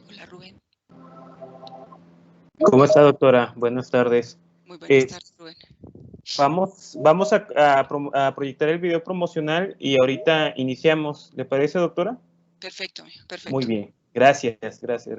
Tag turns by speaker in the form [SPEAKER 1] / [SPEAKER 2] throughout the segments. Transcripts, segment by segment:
[SPEAKER 1] Hola, Rubén.
[SPEAKER 2] ¿Cómo está, doctora? Buenas tardes.
[SPEAKER 1] Muy buenas tardes, Rubén.
[SPEAKER 2] Vamos a proyectar el video promocional y ahorita iniciamos. ¿Le parece, doctora?
[SPEAKER 1] Perfecto, perfecto.
[SPEAKER 2] Muy bien. Gracias.
[SPEAKER 1] Okay.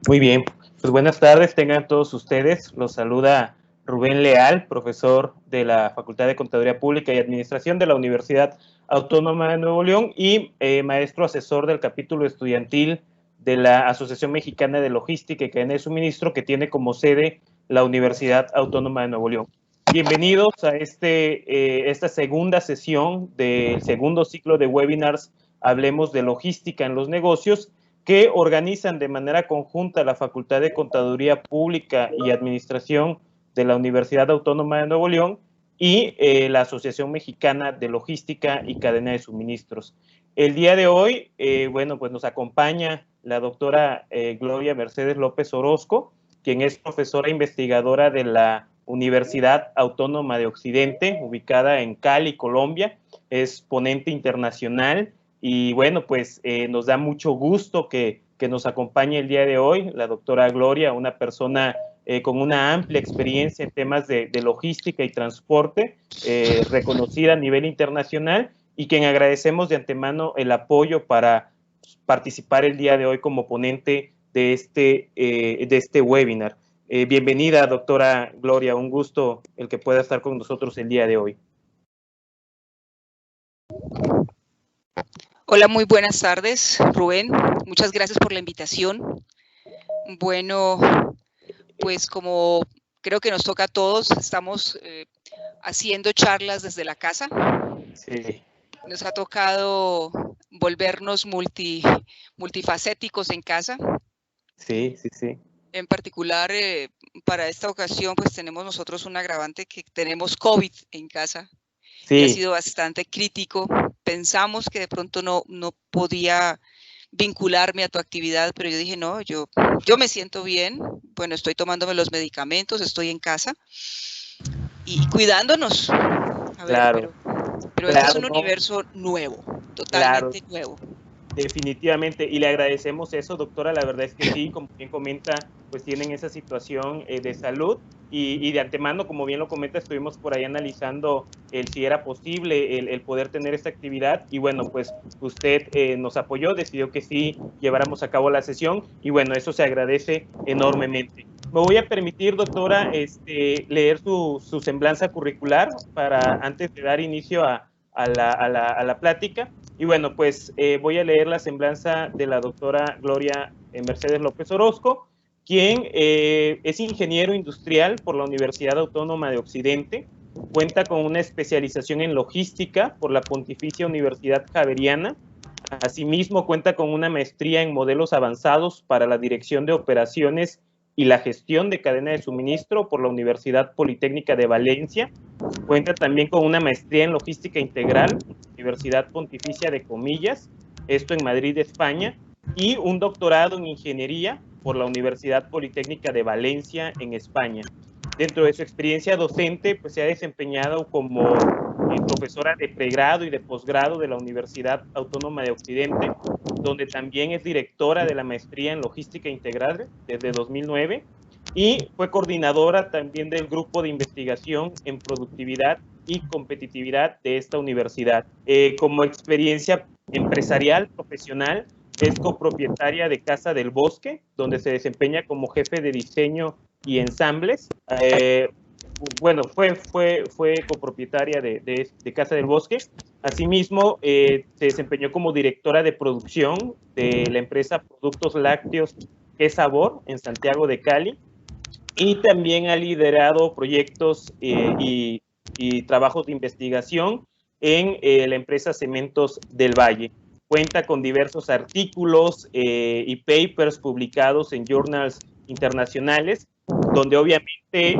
[SPEAKER 2] Muy bien. Pues buenas tardes, tengan todos ustedes. Los saluda Rubén Leal, profesor de la Facultad de Contaduría Pública y Administración de la Universidad Autónoma de Nuevo León y maestro asesor del capítulo estudiantil de la Asociación Mexicana de Logística y Cadena de Suministro, que tiene como sede la Universidad Autónoma de Nuevo León. Bienvenidos a esta segunda sesión del segundo ciclo de webinars Hablemos de Logística en los Negocios, que organizan de manera conjunta la Facultad de Contaduría Pública y Administración de la Universidad Autónoma de Nuevo León y la Asociación Mexicana de Logística y Cadena de Suministros. El día de hoy, bueno, pues nos acompaña la doctora Gloria Mercedes López Orozco, quien es profesora investigadora de la Universidad Autónoma de Occidente, ubicada en Cali, Colombia. Es ponente internacional. Y bueno, pues nos da mucho gusto que nos acompañe el día de hoy la doctora Gloria, una persona con una amplia experiencia en temas de logística y transporte, reconocida a nivel internacional, y quien agradecemos de antemano el apoyo para participar el día de hoy como ponente de este webinar. Bienvenida, doctora Gloria, un gusto el que pueda estar con nosotros el día de hoy.
[SPEAKER 1] Hola, muy buenas tardes, Rubén. Muchas gracias por la invitación. Bueno, pues como creo que nos toca a todos, estamos haciendo charlas desde la casa.
[SPEAKER 2] Sí.
[SPEAKER 1] Nos ha tocado volvernos multifacéticos en casa.
[SPEAKER 2] Sí.
[SPEAKER 1] En particular, para esta ocasión, pues tenemos nosotros un agravante que tenemos COVID en casa.
[SPEAKER 2] Sí.
[SPEAKER 1] Y ha sido bastante crítico. Pensamos que de pronto no podía vincularme a tu actividad, pero yo dije, no, yo me siento bien. Bueno, estoy tomándome los medicamentos, estoy en casa y cuidándonos. A ver,
[SPEAKER 2] claro.
[SPEAKER 1] Pero este es un universo nuevo, totalmente nuevo.
[SPEAKER 2] Definitivamente, y le agradecemos eso, doctora. La verdad es que sí, como bien comenta, pues tienen esa situación de salud y de antemano, como bien lo comenta, estuvimos por ahí analizando si era posible el poder tener esta actividad, y bueno, pues usted nos apoyó, decidió que sí lleváramos a cabo la sesión, y bueno, eso se agradece enormemente. Me voy a permitir, doctora, leer su semblanza curricular para antes de dar inicio a la plática. Y bueno, pues voy a leer la semblanza de la doctora Gloria Mercedes López Orozco, quien es ingeniero industrial por la Universidad Autónoma de Occidente, cuenta con una especialización en logística por la Pontificia Universidad Javeriana. Asimismo, cuenta con una maestría en modelos avanzados para la dirección de operaciones y la gestión de cadena de suministro por la Universidad Politécnica de Valencia. Cuenta también con una maestría en logística integral, Universidad Pontificia de Comillas, esto en Madrid, España, y un doctorado en ingeniería por la Universidad Politécnica de Valencia, en España. Dentro de su experiencia docente, pues se ha desempeñado como profesora de pregrado y de posgrado de la Universidad Autónoma de Occidente, donde también es directora de la maestría en logística integral desde 2009 y fue coordinadora también del grupo de investigación en productividad y competitividad de esta universidad. Como experiencia empresarial, profesional, es copropietaria de Casa del Bosque, donde se desempeña como jefe de diseño y ensambles. Bueno, fue copropietaria de Casa del Bosque. Asimismo, se desempeñó como directora de producción de la empresa Productos Lácteos Qué Sabor en Santiago de Cali, y también ha liderado proyectos y trabajos de investigación en la empresa Cementos del Valle. Cuenta con diversos artículos y papers publicados en journals internacionales, donde obviamente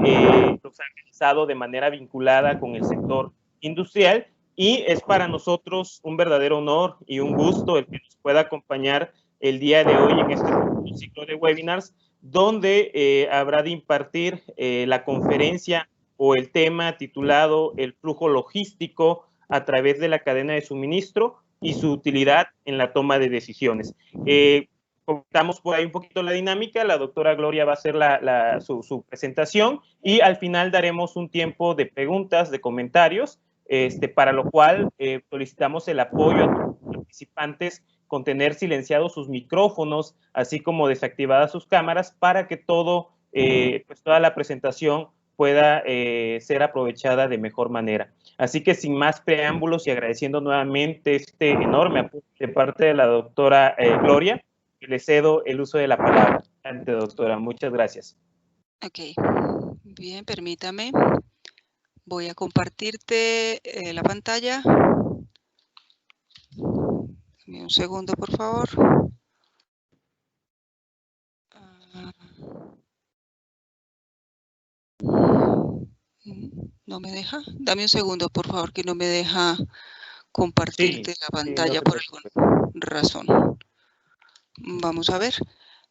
[SPEAKER 2] los ha realizado de manera vinculada con el sector industrial, y es para nosotros un verdadero honor y un gusto el que nos pueda acompañar el día de hoy en este ciclo de webinars, donde habrá de impartir la conferencia o el tema titulado El flujo logístico a través de la cadena de suministro y su utilidad en la toma de decisiones. Contamos por ahí un poquito la dinámica. La doctora Gloria va a hacer su presentación y al final daremos un tiempo de preguntas, de comentarios, para lo cual solicitamos el apoyo a los participantes con tener silenciados sus micrófonos, así como desactivadas sus cámaras, para que pues toda la presentación pueda ser aprovechada de mejor manera. Así que sin más preámbulos y agradeciendo nuevamente este enorme apoyo de parte de la doctora Gloria, le cedo el uso de la palabra. Adelante, doctora, muchas gracias.
[SPEAKER 1] Ok, bien, permítame. Voy a compartirte la pantalla. Dame un segundo, por favor. No me deja. Dame un segundo, por favor, que no me deja compartirte la pantalla por alguna razón. Vamos a ver.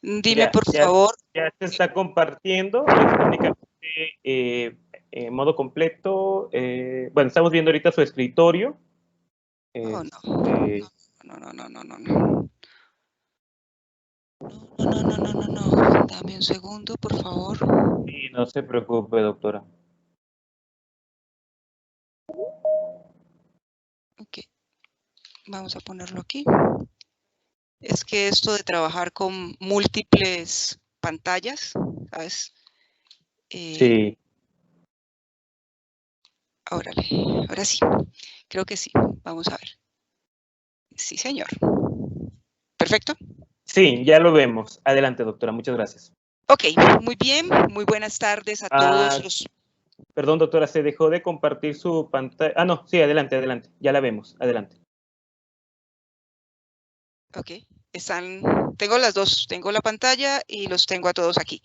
[SPEAKER 1] Dime, por favor.
[SPEAKER 2] Ya se está compartiendo electrónicamente en modo completo. Bueno, estamos viendo ahorita su escritorio.
[SPEAKER 1] Oh, no. No. Dame un segundo, por favor.
[SPEAKER 2] Sí, no se preocupe, doctora.
[SPEAKER 1] Ok. Vamos a ponerlo aquí. Es que esto de trabajar con múltiples pantallas, ¿sabes?
[SPEAKER 2] Sí.
[SPEAKER 1] Órale, ahora sí. Creo que sí. Vamos a ver. Sí, señor. Perfecto.
[SPEAKER 2] Sí, ya lo vemos. Adelante, doctora. Muchas gracias.
[SPEAKER 1] Ok, muy bien. Muy buenas tardes a todos los...
[SPEAKER 2] Perdón, doctora, se dejó de compartir su pantalla. Ah, no, sí, adelante. Ya la vemos. Adelante.
[SPEAKER 1] Ok, tengo las dos, tengo la pantalla y los tengo a todos aquí.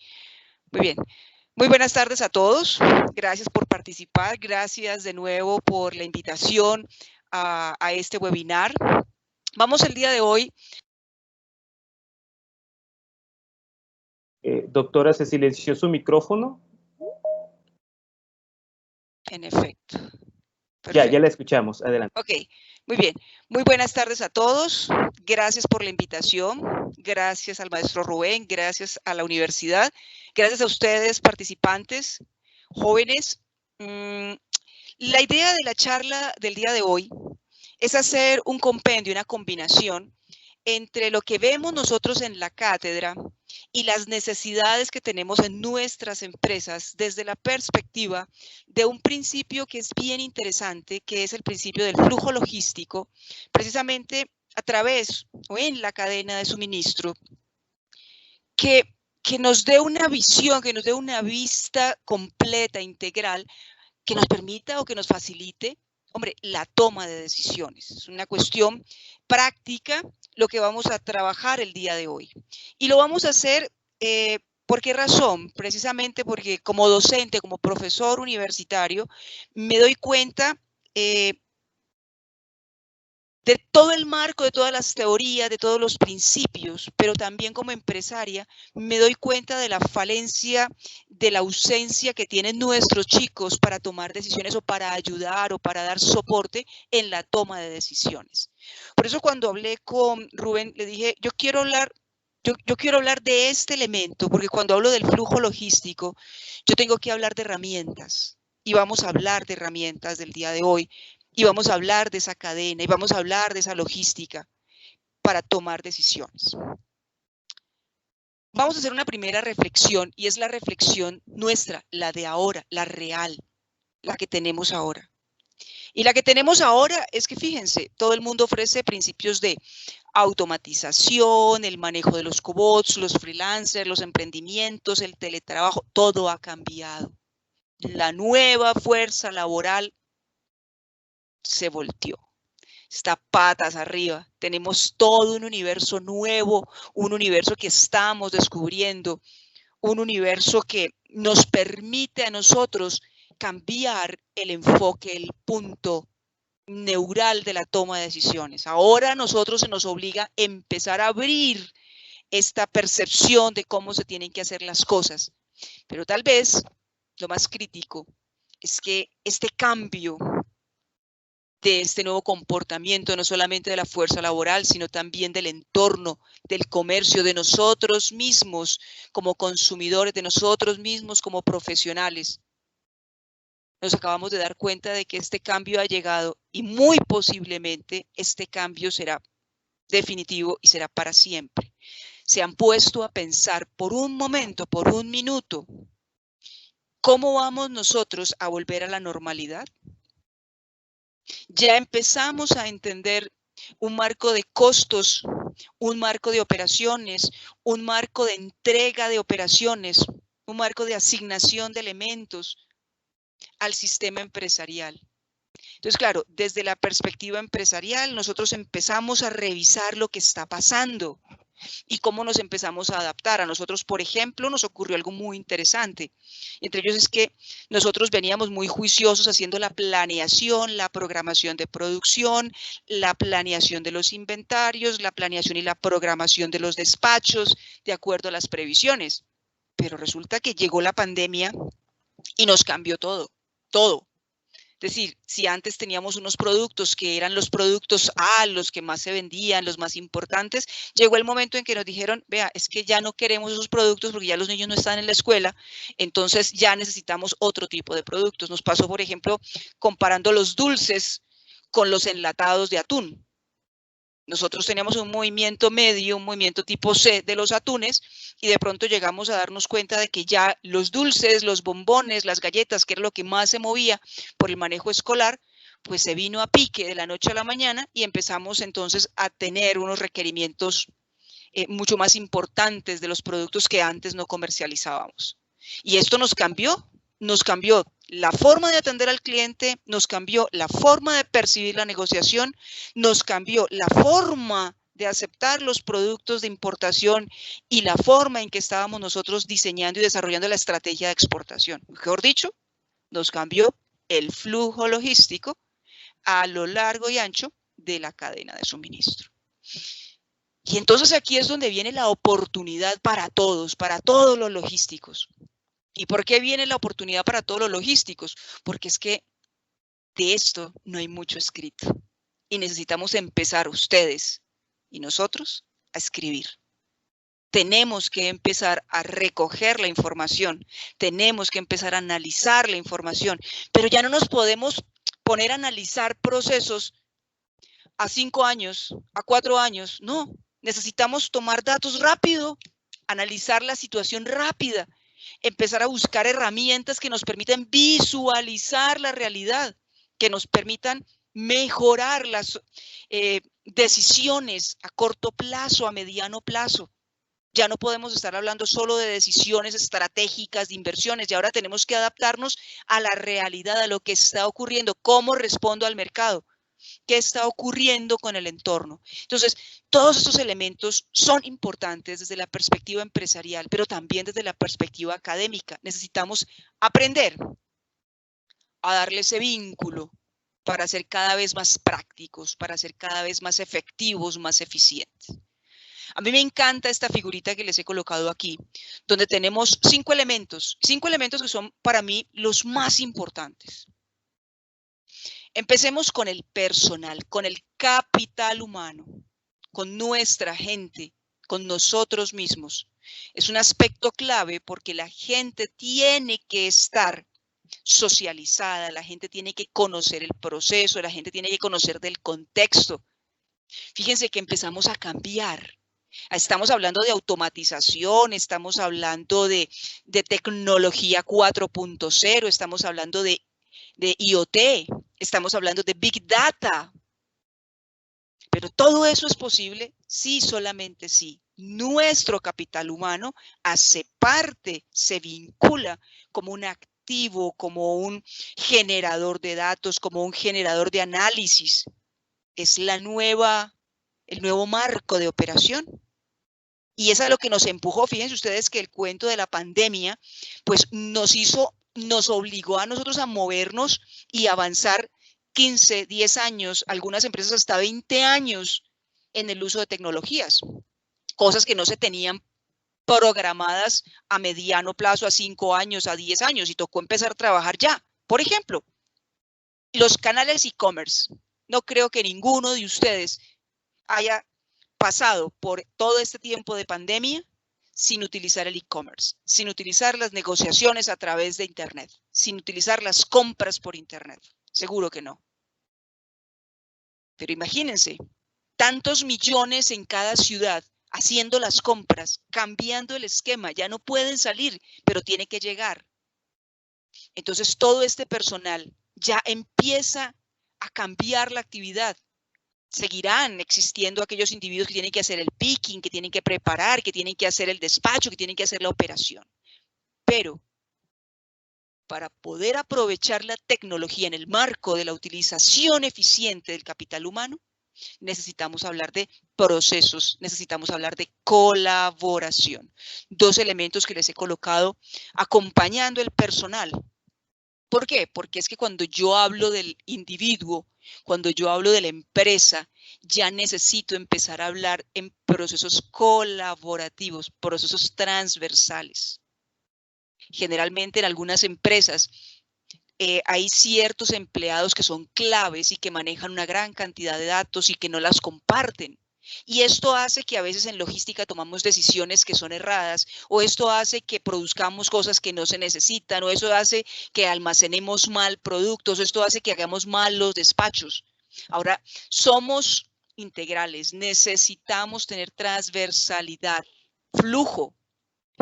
[SPEAKER 1] Muy bien. Muy buenas tardes a todos. Gracias por participar. Gracias de nuevo por la invitación a este webinar. Vamos el día de hoy.
[SPEAKER 2] Doctora, ¿se silenció su micrófono?
[SPEAKER 1] En efecto.
[SPEAKER 2] Ya la escuchamos. Adelante.
[SPEAKER 1] Ok, muy bien. Muy buenas tardes a todos. Gracias por la invitación. Gracias al maestro Rubén. Gracias a la universidad. Gracias a ustedes, participantes, jóvenes. La idea de la charla del día de hoy es hacer un compendio, una combinación entre lo que vemos nosotros en la cátedra y las necesidades que tenemos en nuestras empresas desde la perspectiva de un principio que es bien interesante, que es el principio del flujo logístico, precisamente a través o en la cadena de suministro, que nos dé una visión, que nos dé una vista completa, integral, que nos permita o que nos facilite, hombre, la toma de decisiones. Es una cuestión práctica lo que vamos a trabajar el día de hoy. Y lo vamos a hacer, ¿por qué razón? Precisamente porque como docente, como profesor universitario, me doy cuenta de todo el marco, de todas las teorías, de todos los principios, pero también como empresaria me doy cuenta de la falencia, de la ausencia que tienen nuestros chicos para tomar decisiones o para ayudar o para dar soporte en la toma de decisiones. Por eso cuando hablé con Rubén, le dije, yo quiero hablar de este elemento, porque cuando hablo del flujo logístico, yo tengo que hablar de herramientas, y vamos a hablar de herramientas del día de hoy, y vamos a hablar de esa cadena, y vamos a hablar de esa logística para tomar decisiones. Vamos a hacer una primera reflexión, y es la reflexión nuestra, la de ahora, la real, la que tenemos ahora. Y la que tenemos ahora es que, fíjense, todo el mundo ofrece principios de automatización, el manejo de los cobots, los freelancers, los emprendimientos, el teletrabajo, todo ha cambiado. La nueva fuerza laboral se volteó, está patas arriba. Tenemos todo un universo nuevo, un universo que estamos descubriendo, un universo que nos permite a nosotros cambiar el enfoque, el punto neural de la toma de decisiones. Ahora a nosotros se nos obliga a empezar a abrir esta percepción de cómo se tienen que hacer las cosas. Pero tal vez lo más crítico es que este cambio de este nuevo comportamiento, no solamente de la fuerza laboral, sino también del entorno, del comercio, de nosotros mismos como consumidores, de nosotros mismos como profesionales. Nos acabamos de dar cuenta de que este cambio ha llegado y muy posiblemente este cambio será definitivo y será para siempre. Se han puesto a pensar por un momento, por un minuto, ¿cómo vamos nosotros a volver a la normalidad? Ya empezamos a entender un marco de costos, un marco de operaciones, un marco de entrega de operaciones, un marco de asignación de elementos al sistema empresarial. Entonces, claro, desde la perspectiva empresarial, nosotros empezamos a revisar lo que está pasando y cómo nos empezamos a adaptar. A nosotros, por ejemplo, nos ocurrió algo muy interesante. Entre ellos es que nosotros veníamos muy juiciosos haciendo la planeación, la programación de producción, la planeación de los inventarios, la planeación y la programación de los despachos, de acuerdo a las previsiones. Pero resulta que llegó la pandemia y nos cambió todo, todo. Es decir, si antes teníamos unos productos que eran los productos A, los que más se vendían, los más importantes, llegó el momento en que nos dijeron, vea, es que ya no queremos esos productos porque ya los niños no están en la escuela, entonces ya necesitamos otro tipo de productos. Nos pasó, por ejemplo, comparando los dulces con los enlatados de atún. Nosotros teníamos un movimiento medio, un movimiento tipo C de los atunes y de pronto llegamos a darnos cuenta de que ya los dulces, los bombones, las galletas, que era lo que más se movía por el manejo escolar, pues se vino a pique de la noche a la mañana y empezamos entonces a tener unos requerimientos mucho más importantes de los productos que antes no comercializábamos. Y esto nos cambió la forma de atender al cliente, nos cambió la forma de percibir la negociación, nos cambió la forma de aceptar los productos de importación y la forma en que estábamos nosotros diseñando y desarrollando la estrategia de exportación. Mejor dicho, nos cambió el flujo logístico a lo largo y ancho de la cadena de suministro. Y entonces aquí es donde viene la oportunidad para todos los logísticos. ¿Y por qué viene la oportunidad para todos los logísticos? Porque es que de esto no hay mucho escrito y necesitamos empezar ustedes y nosotros a escribir. Tenemos que empezar a recoger la información, tenemos que empezar a analizar la información, pero ya no nos podemos poner a analizar procesos a 5 años, a 4 años, no. Necesitamos tomar datos rápido, analizar la situación rápida, empezar a buscar herramientas que nos permitan visualizar la realidad, que nos permitan mejorar las decisiones a corto plazo, a mediano plazo. Ya no podemos estar hablando solo de decisiones estratégicas, de inversiones, y ahora tenemos que adaptarnos a la realidad, a lo que está ocurriendo, cómo respondo al mercado, qué está ocurriendo con el entorno. Entonces, todos estos elementos son importantes desde la perspectiva empresarial, pero también desde la perspectiva académica. Necesitamos aprender a darle ese vínculo para ser cada vez más prácticos, para ser cada vez más efectivos, más eficientes. A mí me encanta esta figurita que les he colocado aquí, donde tenemos 5 elementos que son para mí los más importantes. Empecemos con el personal, con el capital humano, con nuestra gente, con nosotros mismos. Es un aspecto clave porque la gente tiene que estar socializada, la gente tiene que conocer el proceso, la gente tiene que conocer del contexto. Fíjense que empezamos a cambiar. Estamos hablando de automatización, estamos hablando de tecnología 4.0, estamos hablando de IoT, estamos hablando de Big Data. Pero todo eso es posible si solamente si nuestro capital humano hace parte, se vincula como un activo, como un generador de datos, como un generador de análisis. Es el nuevo marco de operación. Y eso es lo que nos empujó. Fíjense ustedes que el cuento de la pandemia, pues nos obligó a nosotros a movernos y avanzar 15, 10 años, algunas empresas hasta 20 años en el uso de tecnologías, cosas que no se tenían programadas a mediano plazo, a 5 años, a 10 años, y tocó empezar a trabajar ya. Por ejemplo, los canales e-commerce. No creo que ninguno de ustedes haya pasado por todo este tiempo de pandemia sin utilizar el e-commerce, sin utilizar las negociaciones a través de Internet, sin utilizar las compras por Internet. Seguro que no. Pero imagínense, tantos millones en cada ciudad haciendo las compras, cambiando el esquema, ya no pueden salir, pero tiene que llegar. Entonces todo este personal ya empieza a cambiar la actividad. Seguirán existiendo aquellos individuos que tienen que hacer el picking, que tienen que preparar, que tienen que hacer el despacho, que tienen que hacer la operación. Pero para poder aprovechar la tecnología en el marco de la utilización eficiente del capital humano, necesitamos hablar de procesos, necesitamos hablar de colaboración. 2 elementos que les he colocado acompañando el personal. ¿Por qué? Porque es que cuando yo hablo del individuo, cuando yo hablo de la empresa, ya necesito empezar a hablar en procesos colaborativos, procesos transversales. Generalmente en algunas empresas hay ciertos empleados que son claves y que manejan una gran cantidad de datos y que no las comparten. Y esto hace que a veces en logística tomamos decisiones que son erradas, o esto hace que produzcamos cosas que no se necesitan, o eso hace que almacenemos mal productos, o esto hace que hagamos mal los despachos. Ahora, somos integrales, necesitamos tener transversalidad, flujo.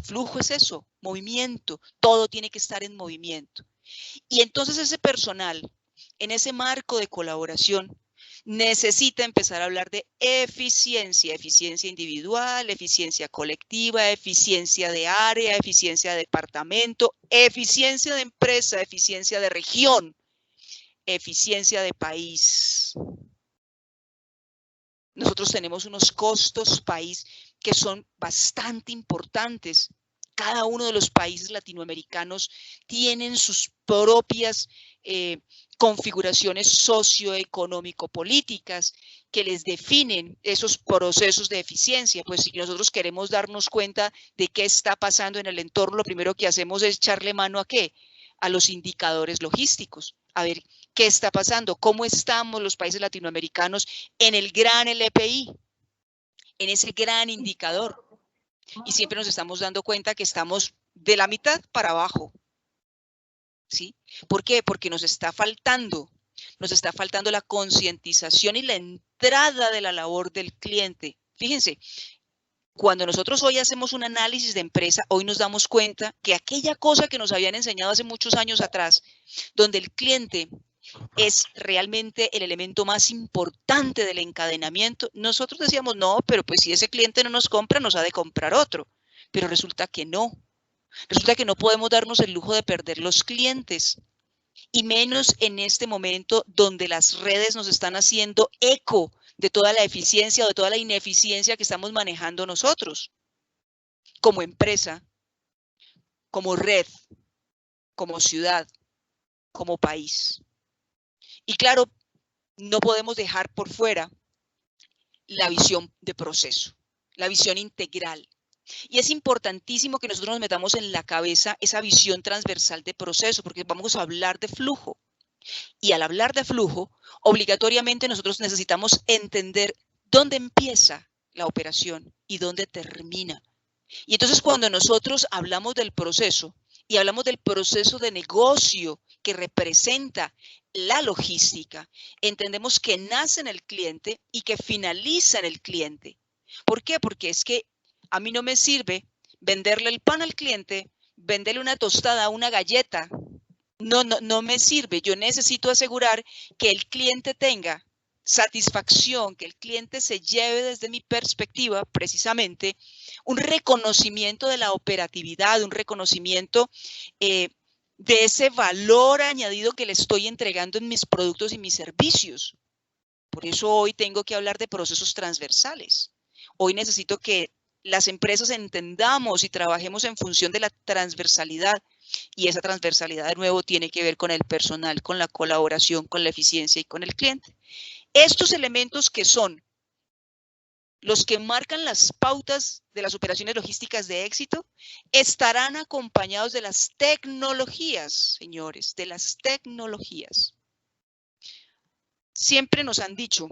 [SPEAKER 1] Flujo es eso, movimiento, todo tiene que estar en movimiento. Y entonces ese personal, en ese marco de colaboración, necesita empezar a hablar de eficiencia, eficiencia individual, eficiencia colectiva, eficiencia de área, eficiencia de departamento, eficiencia de empresa, eficiencia de región, eficiencia de país. Nosotros tenemos unos costos país que son bastante importantes. Cada uno de los países latinoamericanos tienen sus propias configuraciones socioeconómico-políticas que les definen esos procesos de eficiencia. Pues si nosotros queremos darnos cuenta de qué está pasando en el entorno, lo primero que hacemos es echarle mano ¿a qué? A los indicadores logísticos. A ver qué está pasando, cómo estamos los países latinoamericanos en el gran LPI, en ese gran indicador. Y siempre nos estamos dando cuenta que estamos de la mitad para abajo. ¿Sí? ¿Por qué? Porque nos está faltando la concientización y la entrada de la labor del cliente Fíjense, cuando nosotros hoy hacemos un análisis de empresa, hoy nos damos cuenta que aquella cosa que nos habían enseñado hace muchos años atrás, donde el cliente es realmente el elemento más importante del encadenamiento, nosotros decíamos, no, pero pues si ese cliente no nos compra, nos ha de comprar otro. Pero resulta que no. Resulta que no podemos darnos el lujo de perder los clientes. Y menos en este momento donde las redes nos están haciendo eco de toda la eficiencia o de toda la ineficiencia que estamos manejando nosotros, como empresa, como red, como ciudad, como país. Y claro, no podemos dejar por fuera la visión de proceso, la visión integral. Y es importantísimo que nosotros nos metamos en la cabeza esa visión transversal de proceso, porque vamos a hablar de flujo. Y al hablar de flujo, obligatoriamente nosotros necesitamos entender dónde empieza la operación y dónde termina. Y entonces cuando nosotros hablamos del proceso y hablamos del proceso de negocio que representa la logística, entendemos que nace en el cliente y que finaliza en el cliente. ¿Por qué? Porque es que a mí no me sirve venderle el pan al cliente, venderle una tostada, una galleta. No me sirve. Yo necesito asegurar que el cliente tenga satisfacción, que el cliente se lleve desde mi perspectiva precisamente un reconocimiento de la operatividad, un reconocimiento de ese valor añadido que le estoy entregando en mis productos y mis servicios. Por eso hoy tengo que hablar de procesos transversales. Hoy necesito que las empresas entendamos y trabajemos en función de la transversalidad. Y esa transversalidad, de nuevo, tiene que ver con el personal, con la colaboración, con la eficiencia y con el cliente. Estos elementos que son los que marcan las pautas de las operaciones logísticas de éxito estarán acompañados de las tecnologías, señores, de las tecnologías. Siempre nos han dicho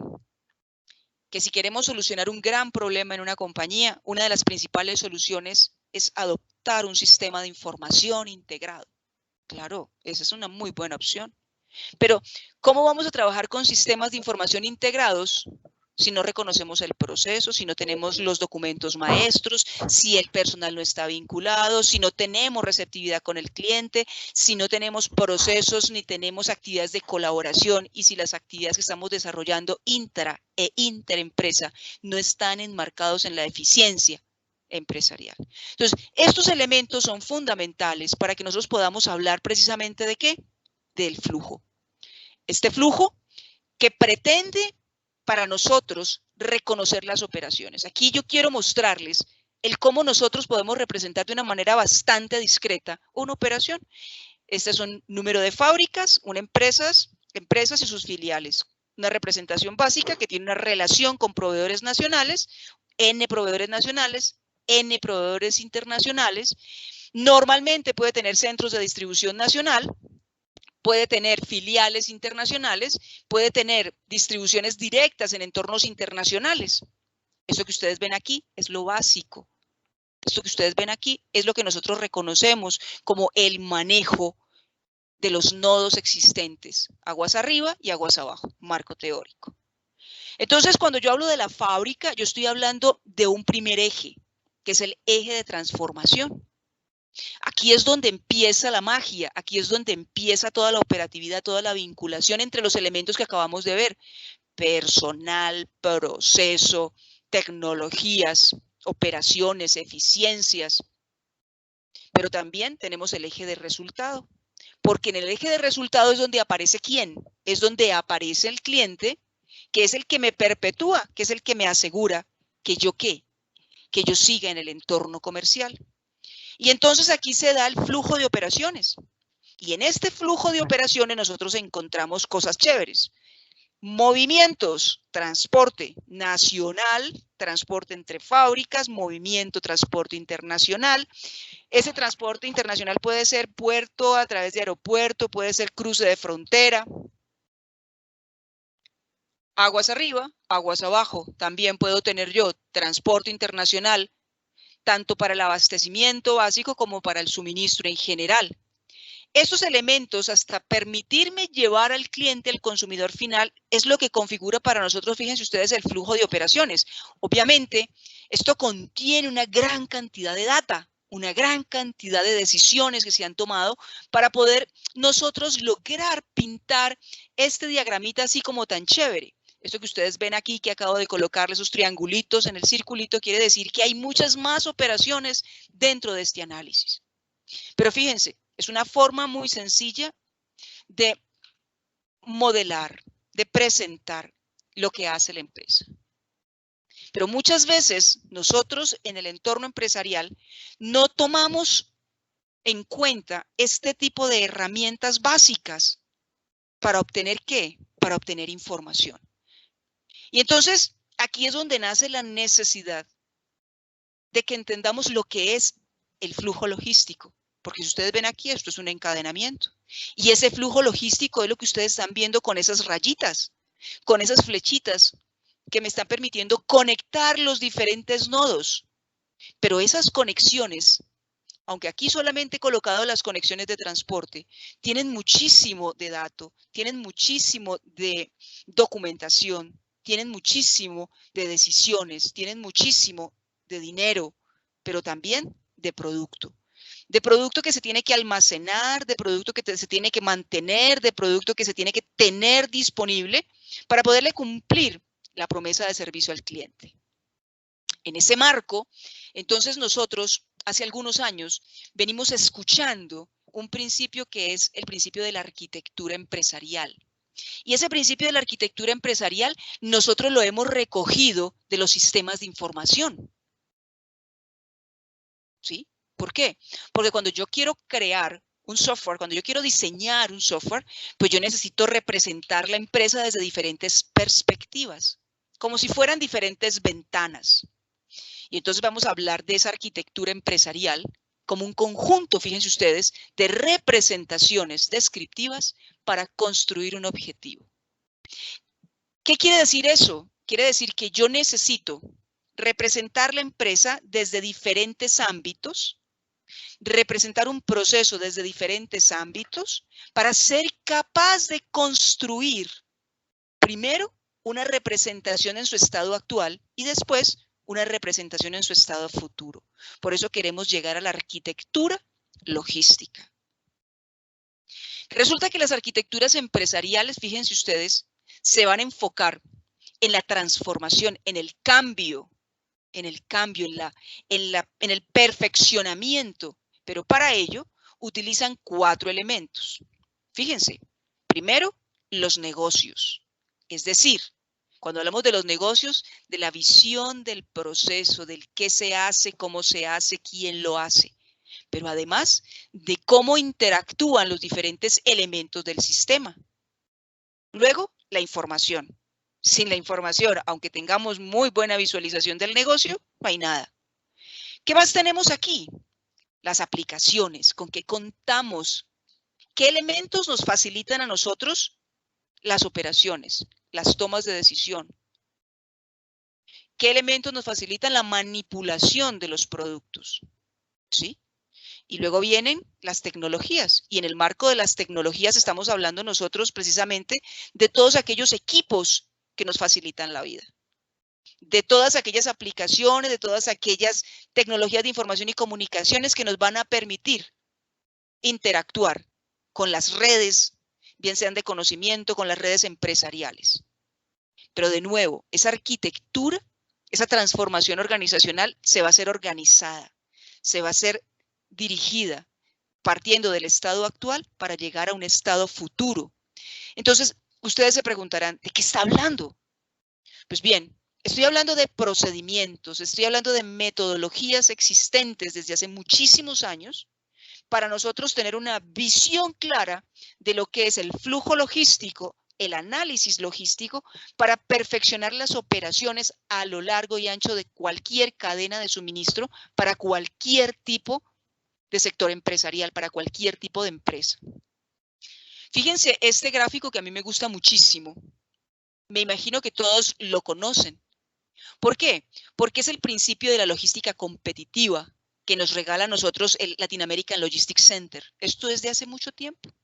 [SPEAKER 1] que si queremos solucionar un gran problema en una compañía, una de las principales soluciones es adoptar un sistema de información integrado. Claro, esa es una muy buena opción. Pero, ¿cómo vamos a trabajar con sistemas de información integrados si no reconocemos el proceso, si no tenemos los documentos maestros, si el personal no está vinculado, si no tenemos receptividad con el cliente, si no tenemos procesos ni tenemos actividades de colaboración y si las actividades que estamos desarrollando intra e interempresa no están enmarcados en la eficiencia empresarial? Entonces, estos elementos son fundamentales para que nosotros podamos hablar precisamente ¿de qué? Del flujo. Este flujo que pretende para nosotros reconocer las operaciones. Aquí yo quiero mostrarles el cómo nosotros podemos representar de una manera bastante discreta una operación. Este es un número de fábricas, empresas y sus filiales. Una representación básica que tiene una relación con proveedores nacionales, N proveedores nacionales, N proveedores internacionales. Normalmente puede tener centros de distribución nacional, puede tener filiales internacionales, puede tener distribuciones directas en entornos internacionales. Eso que ustedes ven aquí es lo básico. Esto que ustedes ven aquí es lo que nosotros reconocemos como el manejo de los nodos existentes, aguas arriba y aguas abajo, marco teórico. Entonces, cuando yo hablo de la fábrica, yo estoy hablando de un primer eje, que es el eje de transformación. Aquí es donde empieza la magia, aquí es donde empieza toda la operatividad, toda la vinculación entre los elementos que acabamos de ver. Personal, proceso, tecnologías, operaciones, eficiencias. Pero también tenemos el eje de resultado, porque en el eje de resultado es donde aparece ¿quién? Es donde aparece el cliente, que es el que me perpetúa, que es el que me asegura que yo ¿qué? Que yo siga en el entorno comercial. Y entonces aquí se da el flujo de operaciones. Y en este flujo de operaciones nosotros encontramos cosas chéveres. Movimientos, transporte nacional, transporte entre fábricas, movimiento, transporte internacional. Ese transporte internacional puede ser puerto a través de aeropuerto, puede ser cruce de frontera. Aguas arriba, aguas abajo. También puedo tener yo transporte internacional, tanto para el abastecimiento básico como para el suministro en general. Estos elementos, hasta permitirme llevar al cliente, al consumidor final, es lo que configura para nosotros, fíjense ustedes, el flujo de operaciones. Obviamente, esto contiene una gran cantidad de data, una gran cantidad de decisiones que se han tomado para poder nosotros lograr pintar este diagramita así como tan chévere. Esto que ustedes ven aquí, que acabo de colocarle esos triangulitos en el circulito, quiere decir que hay muchas más operaciones dentro de este análisis. Pero fíjense, es una forma muy sencilla de modelar, de presentar lo que hace la empresa. Pero muchas veces nosotros en el entorno empresarial no tomamos en cuenta este tipo de herramientas básicas para obtener ¿qué? Para obtener información. Y entonces aquí es donde nace la necesidad de que entendamos lo que es el flujo logístico. Porque si ustedes ven aquí, esto es un encadenamiento. Y ese flujo logístico es lo que ustedes están viendo con esas rayitas, con esas flechitas que me están permitiendo conectar los diferentes nodos. Pero esas conexiones, aunque aquí solamente he colocado las conexiones de transporte, tienen muchísimo de datos, tienen muchísimo de documentación, tienen muchísimo de decisiones, tienen muchísimo de dinero, pero también de producto. De producto que se tiene que almacenar, de producto que se tiene que mantener, de producto que se tiene que tener disponible para poderle cumplir la promesa de servicio al cliente. En ese marco, entonces nosotros, hace algunos años, venimos escuchando un principio que es el principio de la arquitectura empresarial. Y ese principio de la arquitectura empresarial nosotros lo hemos recogido de los sistemas de información. ¿Sí? ¿Por qué? Porque cuando yo quiero crear un software, cuando yo quiero diseñar un software, pues yo necesito representar la empresa desde diferentes perspectivas, como si fueran diferentes ventanas. Y entonces vamos a hablar de esa arquitectura empresarial como un conjunto, fíjense ustedes, de representaciones descriptivas para construir un objetivo. ¿Qué quiere decir eso? Quiere decir que yo necesito representar la empresa desde diferentes ámbitos, representar un proceso desde diferentes ámbitos para ser capaz de construir primero una representación en su estado actual y después una representación en su estado futuro. Por eso queremos llegar a la arquitectura logística. Resulta que las arquitecturas empresariales, fíjense ustedes, se van a enfocar en la transformación, en el cambio, en el perfeccionamiento, pero para ello utilizan 4 elementos. Fíjense, primero, los negocios, es decir, cuando hablamos de los negocios, de la visión del proceso, del qué se hace, cómo se hace, quién lo hace, pero además de cómo interactúan los diferentes elementos del sistema. Luego, la información. Sin la información, aunque tengamos muy buena visualización del negocio, no hay nada. ¿Qué más tenemos aquí? Las aplicaciones, con qué contamos. ¿Qué elementos nos facilitan a nosotros las operaciones, las tomas de decisión? ¿Qué elementos nos facilitan la manipulación de los productos? ¿Sí? Y luego vienen las tecnologías. Y en el marco de las tecnologías estamos hablando nosotros precisamente de todos aquellos equipos que nos facilitan la vida. De todas aquellas aplicaciones, de todas aquellas tecnologías de información y comunicaciones que nos van a permitir interactuar con las redes, bien sean de conocimiento, con las redes empresariales. Pero de nuevo, esa arquitectura, esa transformación organizacional se va a hacer organizada, se va a hacer dirigida, partiendo del estado actual para llegar a un estado futuro. Entonces, ustedes se preguntarán, ¿de qué está hablando? Pues bien, estoy hablando de procedimientos, estoy hablando de metodologías existentes desde hace muchísimos años para nosotros tener una visión clara de lo que es el flujo logístico, el análisis logístico, para perfeccionar las operaciones a lo largo y ancho de cualquier cadena de suministro para cualquier tipo de sector empresarial, para cualquier tipo de empresa. Fíjense este gráfico que a mí me gusta muchísimo. Me imagino que todos lo conocen. ¿Por qué? Porque es el principio de la logística competitiva que nos regala a nosotros el Latin American Logistics Center. Esto es de hace mucho tiempo.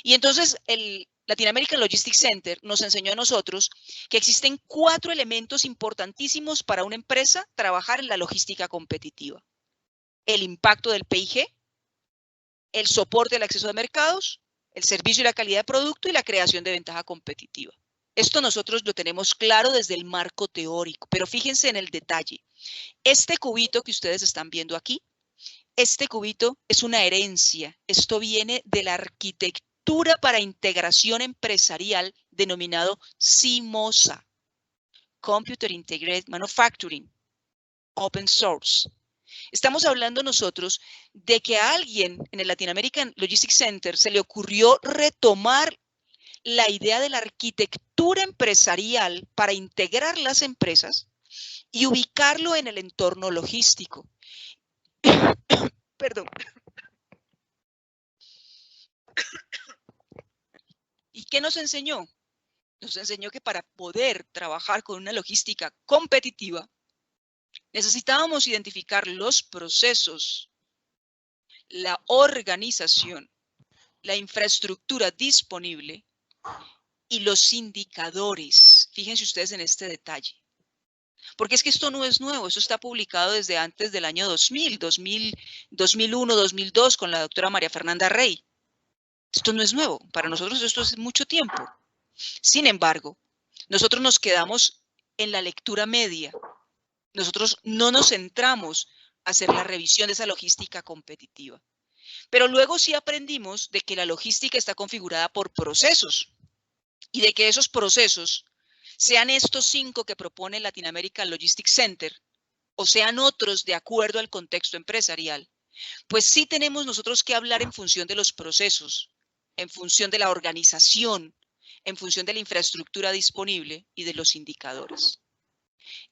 [SPEAKER 1] Y entonces el Latin American Logistics Center nos enseñó a nosotros que existen 4 elementos importantísimos para una empresa trabajar en la logística competitiva. El impacto del PIG, el soporte al acceso a mercados, el servicio y la calidad de producto y la creación de ventaja competitiva. Esto nosotros lo tenemos claro desde el marco teórico, pero fíjense en el detalle. Este cubito que ustedes están viendo aquí, este cubito es una herencia. Esto viene de la arquitectura para integración empresarial denominado CIMOSA, Computer Integrated Manufacturing, Open Source. Estamos hablando nosotros de que a alguien en el Latin American Logistics Center se le ocurrió retomar la idea de la arquitectura empresarial para integrar las empresas y ubicarlo en el entorno logístico. Perdón. ¿Y qué nos enseñó? Nos enseñó que para poder trabajar con una logística competitiva, necesitábamos identificar los procesos, la organización, la infraestructura disponible y los indicadores. Fíjense ustedes en este detalle. Porque es que esto no es nuevo, esto está publicado desde antes del año 2000, 2001, 2002 con la doctora María Fernanda Rey. Esto no es nuevo, para nosotros esto es mucho tiempo. Sin embargo, nosotros nos quedamos en la lectura media. Nosotros no nos centramos a hacer la revisión de esa logística competitiva. Pero luego sí aprendimos de que la logística está configurada por procesos y de que esos procesos, sean estos 5 que propone el Latin American Logistics Center o sean otros de acuerdo al contexto empresarial, pues sí tenemos nosotros que hablar en función de los procesos, en función de la organización, en función de la infraestructura disponible y de los indicadores.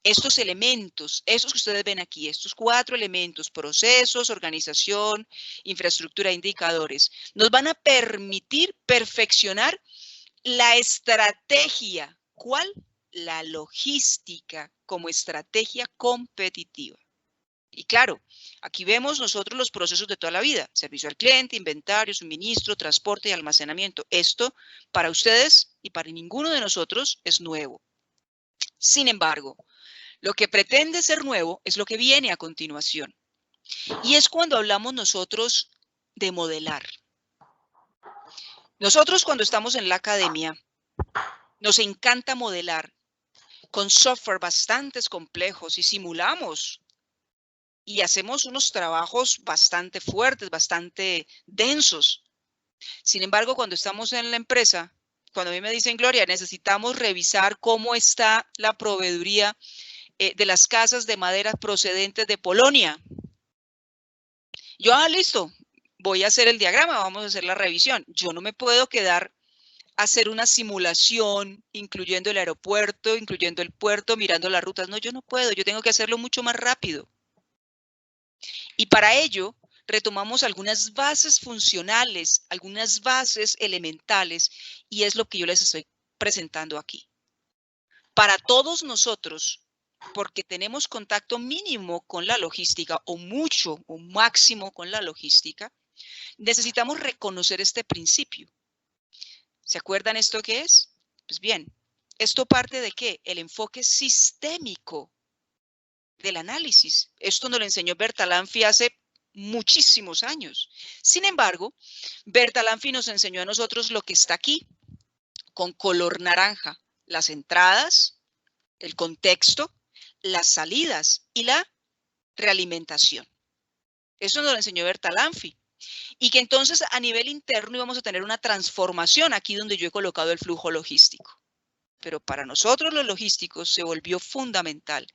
[SPEAKER 1] Estos elementos, esos que ustedes ven aquí, estos 4 elementos, procesos, organización, infraestructura e indicadores, nos van a permitir perfeccionar la estrategia. ¿Cuál? La logística como estrategia competitiva. Y claro, aquí vemos nosotros los procesos de toda la vida, servicio al cliente, inventario, suministro, transporte y almacenamiento. Esto para ustedes y para ninguno de nosotros es nuevo. Sin embargo, lo que pretende ser nuevo es lo que viene a continuación. Y es cuando hablamos nosotros de modelar. Nosotros cuando estamos en la academia, nos encanta modelar con software bastante complejos y simulamos y hacemos unos trabajos bastante fuertes, bastante densos. Sin embargo, cuando estamos en la empresa, cuando a mí me dicen, Gloria, necesitamos revisar cómo está la proveeduría de las casas de madera procedentes de Polonia. Yo, listo, voy a hacer el diagrama, vamos a hacer la revisión. Yo no me puedo quedar a hacer una simulación, incluyendo el aeropuerto, incluyendo el puerto, mirando las rutas. No, yo no puedo, yo tengo que hacerlo mucho más rápido. Y para ello, retomamos algunas bases funcionales, algunas bases elementales, y es lo que yo les estoy presentando aquí. Para todos nosotros, porque tenemos contacto mínimo con la logística, o mucho o máximo con la logística, necesitamos reconocer este principio. ¿Se acuerdan esto qué es? Pues bien, ¿esto parte de qué? El enfoque sistémico del análisis. Esto nos lo enseñó Bertalanffy hace muchísimos años. Sin embargo, Bertalanffy nos enseñó a nosotros lo que está aquí, con color naranja. Las entradas, el contexto, las salidas y la realimentación. Eso nos lo enseñó Bertalanffy. Y que entonces a nivel interno íbamos a tener una transformación aquí donde yo he colocado el flujo logístico. Pero para nosotros los logísticos se volvió fundamental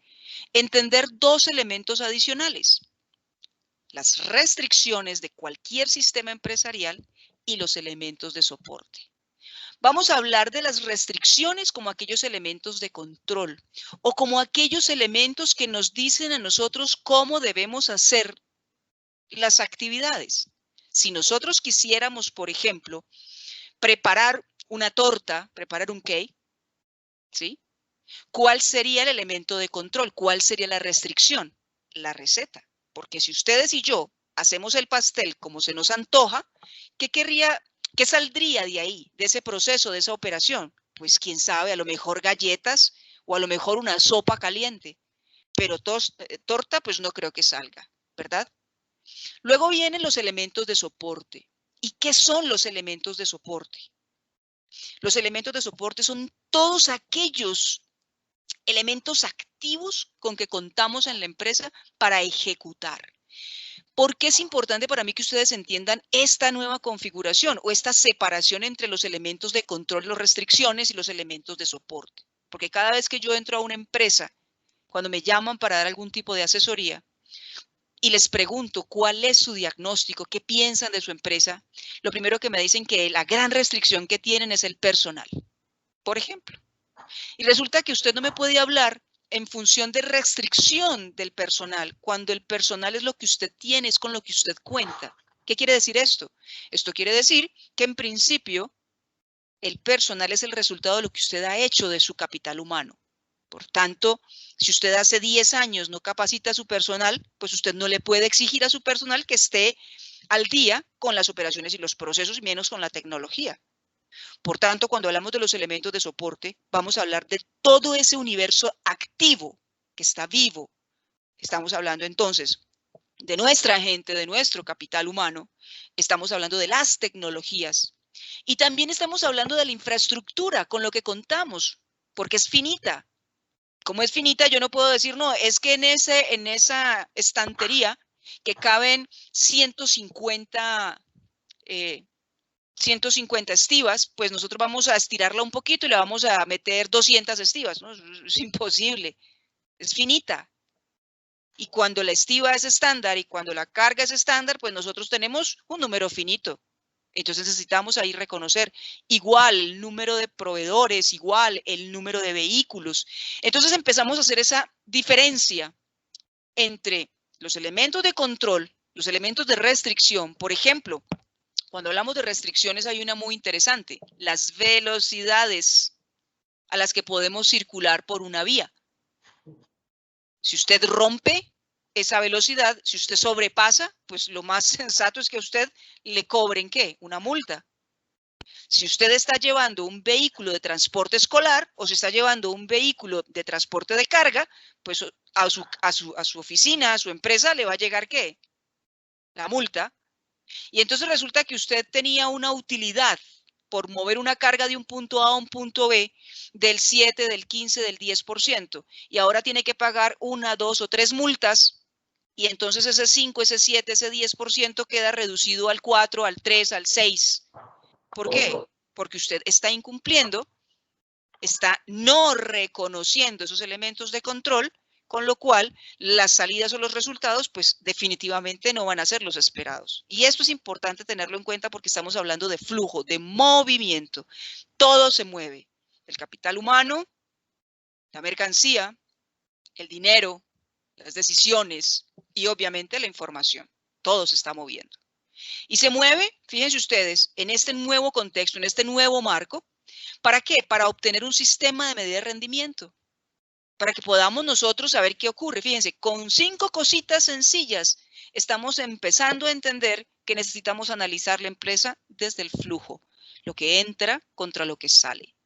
[SPEAKER 1] entender 2 elementos adicionales: las restricciones de cualquier sistema empresarial y los elementos de soporte. Vamos a hablar de las restricciones como aquellos elementos de control o como aquellos elementos que nos dicen a nosotros cómo debemos hacer las actividades. Si nosotros quisiéramos, por ejemplo, preparar una torta, preparar un cake, ¿sí? ¿Cuál sería el elemento de control? ¿Cuál sería la restricción? La receta. Porque si ustedes y yo hacemos el pastel como se nos antoja, ¿qué saldría de ahí, de ese proceso, de esa operación? Pues quién sabe, a lo mejor galletas o a lo mejor una sopa caliente, pero torta pues no creo que salga, ¿verdad? Luego vienen los elementos de soporte. ¿Y qué son los elementos de soporte? Los elementos de soporte son todos aquellos elementos activos con que contamos en la empresa para ejecutar. ¿Por qué es importante para mí que ustedes entiendan esta nueva configuración o esta separación entre los elementos de control, las restricciones y los elementos de soporte? Porque cada vez que yo entro a una empresa, cuando me llaman para dar algún tipo de asesoría y les pregunto cuál es su diagnóstico, qué piensan de su empresa, lo primero que me dicen que la gran restricción que tienen es el personal, por ejemplo. Y resulta que usted no me puede hablar en función de restricción del personal, cuando el personal es lo que usted tiene, es con lo que usted cuenta. ¿Qué quiere decir esto? Esto quiere decir que en principio el personal es el resultado de lo que usted ha hecho de su capital humano. Por tanto, si usted hace 10 años no capacita a su personal, pues usted no le puede exigir a su personal que esté al día con las operaciones y los procesos, y menos con la tecnología. Por tanto, cuando hablamos de los elementos de soporte, vamos a hablar de todo ese universo activo que está vivo. Estamos hablando entonces de nuestra gente, de nuestro capital humano. Estamos hablando de las tecnologías. Y también estamos hablando de la infraestructura con lo que contamos, porque es finita. Como es finita, yo no puedo decir, no, es que en esa estantería que caben 150 estivas, pues nosotros vamos a estirarla un poquito y le vamos a meter 200 estivas, ¿no? Es imposible, es finita. Y cuando la estiva es estándar y cuando la carga es estándar, pues nosotros tenemos un número finito. Entonces necesitamos ahí reconocer igual el número de proveedores, igual el número de vehículos. Entonces empezamos a hacer esa diferencia entre los elementos de control, los elementos de restricción. Por ejemplo, cuando hablamos de restricciones hay una muy interesante, las velocidades a las que podemos circular por una vía. Si usted rompe esa velocidad, si usted sobrepasa, pues lo más sensato es que a usted le cobren, ¿qué? Una multa. Si usted está llevando un vehículo de transporte escolar o si está llevando un vehículo de transporte de carga, pues a su oficina, a su empresa le va a llegar, ¿qué? La multa. Y entonces resulta que usted tenía una utilidad por mover una carga de un punto A a un punto B del 7, del 15, del 10%, y ahora tiene que pagar 1, 2 o 3 multas, y entonces ese 5, ese 7, ese 10% queda reducido al 4, al 3, al 6. ¿Por qué? Porque usted está incumpliendo, está no reconociendo esos elementos de control, con lo cual las salidas o los resultados pues definitivamente no van a ser los esperados. Y esto es importante tenerlo en cuenta porque estamos hablando de flujo, de movimiento. Todo se mueve. El capital humano, la mercancía, el dinero, las decisiones y obviamente la información. Todo se está moviendo. Y se mueve, fíjense ustedes, en este nuevo contexto, en este nuevo marco. ¿Para qué? Para obtener un sistema de medida de rendimiento. Para que podamos nosotros saber qué ocurre. Fíjense, con 5 cositas sencillas estamos empezando a entender que necesitamos analizar la empresa desde el flujo. Lo que entra contra lo que sale.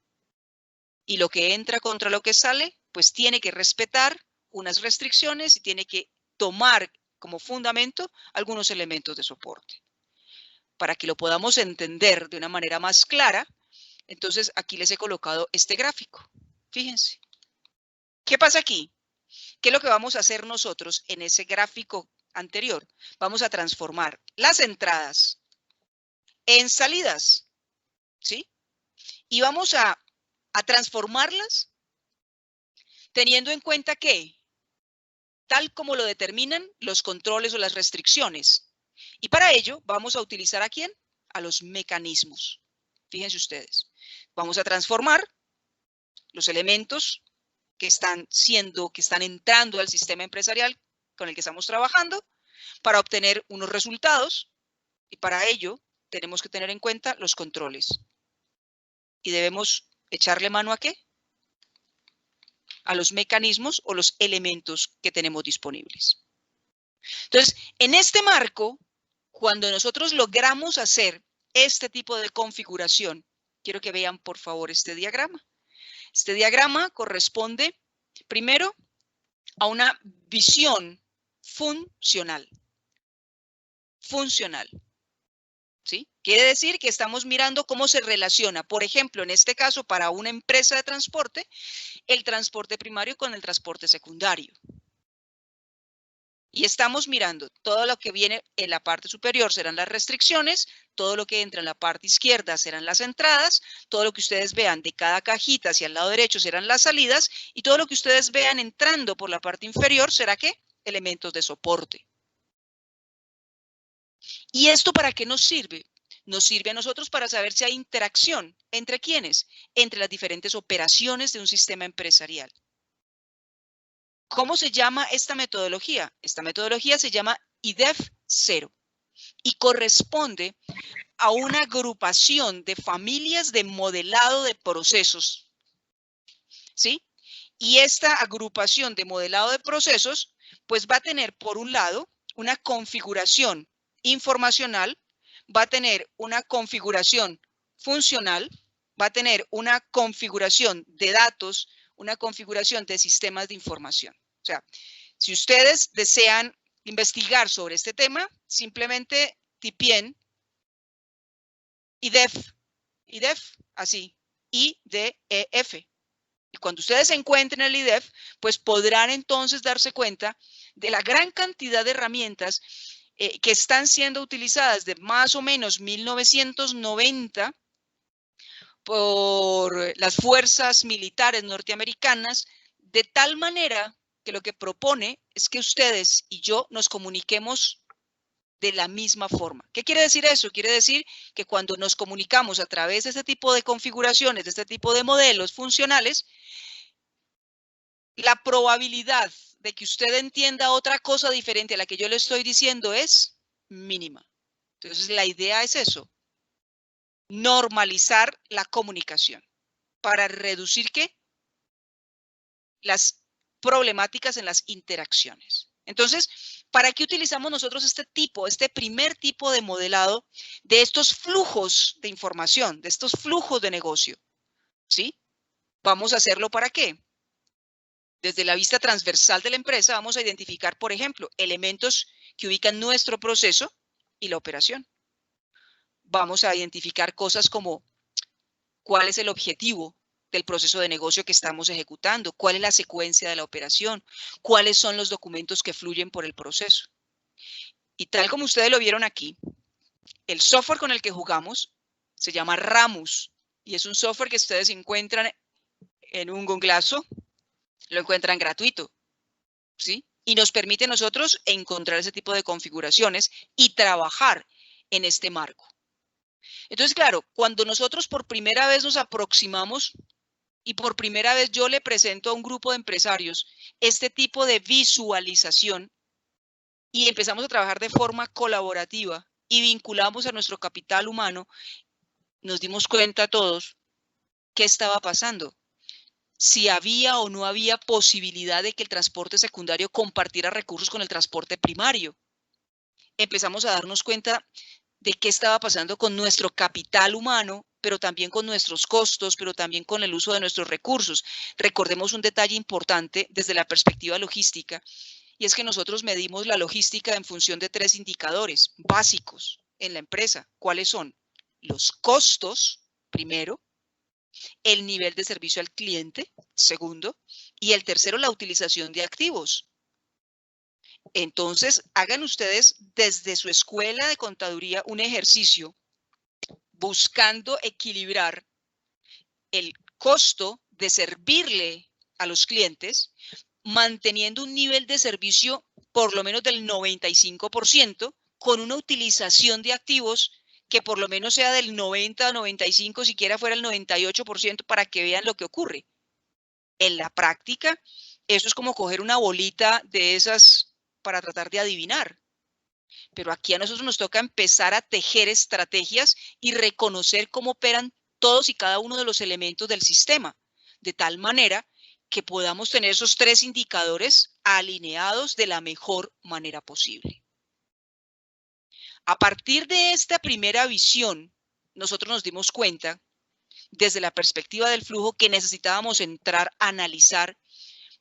[SPEAKER 1] Y lo que entra contra lo que sale, pues tiene que respetar unas restricciones y tiene que tomar como fundamento algunos elementos de soporte. Para que lo podamos entender de una manera más clara, entonces aquí les he colocado este gráfico. Fíjense. ¿Qué pasa aquí? ¿Qué es lo que vamos a hacer nosotros en ese gráfico anterior? Vamos a transformar las entradas en salidas, ¿sí? Y vamos a transformarlas teniendo en cuenta que, tal como lo determinan los controles o las restricciones. Y para ello vamos a utilizar ¿a quién? A los mecanismos. Fíjense ustedes. Vamos a transformar los elementos que están entrando al sistema empresarial con el que estamos trabajando para obtener unos resultados, y para ello tenemos que tener en cuenta los controles. Y debemos echarle mano ¿a qué? A los mecanismos o los elementos que tenemos disponibles. Entonces, en este marco, cuando nosotros logramos hacer este tipo de configuración, quiero que vean por favor este diagrama. Este diagrama corresponde primero a una visión funcional. Funcional. ¿Sí? Quiere decir que estamos mirando cómo se relaciona, por ejemplo, en este caso, para una empresa de transporte, el transporte primario con el transporte secundario. Y estamos mirando todo lo que viene en la parte superior serán las restricciones, todo lo que entra en la parte izquierda serán las entradas, todo lo que ustedes vean de cada cajita hacia el lado derecho serán las salidas y todo lo que ustedes vean entrando por la parte inferior será ¿qué? Elementos de soporte. ¿Y esto para qué nos sirve? Nos sirve a nosotros para saber si hay interacción. ¿Entre quiénes? Entre las diferentes operaciones de un sistema empresarial. ¿Cómo se llama esta metodología? Esta metodología se llama IDEF 0 y corresponde a una agrupación de familias de modelado de procesos. ¿Sí? Y esta agrupación de modelado de procesos, pues va a tener, por un lado, una configuración informacional, va a tener una configuración funcional, va a tener una configuración de datos, una configuración de sistemas de información. O sea, si ustedes desean investigar sobre este tema, simplemente tipien IDEF, así, IDEF. Y cuando ustedes encuentren el IDEF, pues podrán entonces darse cuenta de la gran cantidad de herramientas que están siendo utilizadas de más o menos 1990 por las fuerzas militares norteamericanas, de tal manera que lo que propone es que ustedes y yo nos comuniquemos de la misma forma. ¿Qué quiere decir eso? Quiere decir que cuando nos comunicamos a través de este tipo de configuraciones, de este tipo de modelos funcionales, la probabilidad de que usted entienda otra cosa diferente a la que yo le estoy diciendo es mínima. Entonces, la idea es eso, normalizar la comunicación para reducir ¿qué? Las problemáticas en las interacciones. Entonces, ¿para qué utilizamos nosotros este primer tipo de modelado de estos flujos de información, de estos flujos de negocio? ¿Sí? Vamos a hacerlo ¿para qué? Desde la vista transversal de la empresa vamos a identificar, por ejemplo, elementos que ubican nuestro proceso y la operación. Vamos a identificar cosas como cuál es el objetivo del proceso de negocio que estamos ejecutando, cuál es la secuencia de la operación, cuáles son los documentos que fluyen por el proceso. Y tal como ustedes lo vieron aquí, el software con el que jugamos se llama Ramus y es un software que ustedes encuentran en un googleazo, lo encuentran gratuito, ¿sí? Y nos permite a nosotros encontrar ese tipo de configuraciones y trabajar en este marco. Entonces, claro, cuando nosotros por primera vez nos aproximamos y por primera vez yo le presento a un grupo de empresarios este tipo de visualización y empezamos a trabajar de forma colaborativa y vinculamos a nuestro capital humano, nos dimos cuenta todos qué estaba pasando. Si había o no había posibilidad de que el transporte secundario compartiera recursos con el transporte primario. Empezamos a darnos cuenta de qué estaba pasando con nuestro capital humano, pero también con nuestros costos, pero también con el uso de nuestros recursos. Recordemos un detalle importante desde la perspectiva logística, y es que nosotros medimos la logística en función de 3 indicadores básicos en la empresa. ¿Cuáles son? Los costos, primero, el nivel de servicio al cliente, segundo, y el tercero, la utilización de activos. Entonces, hagan ustedes desde su escuela de contaduría un ejercicio buscando equilibrar el costo de servirle a los clientes, manteniendo un nivel de servicio por lo menos del 95%, con una utilización de activos que por lo menos sea del 90, 95, siquiera fuera el 98% para que vean lo que ocurre. En la práctica, eso es como coger una bolita de esas para tratar de adivinar. Pero aquí a nosotros nos toca empezar a tejer estrategias y reconocer cómo operan todos y cada uno de los elementos del sistema, de tal manera que podamos tener esos 3 indicadores alineados de la mejor manera posible. A partir de esta primera visión, nosotros nos dimos cuenta, desde la perspectiva del flujo, que necesitábamos entrar a analizar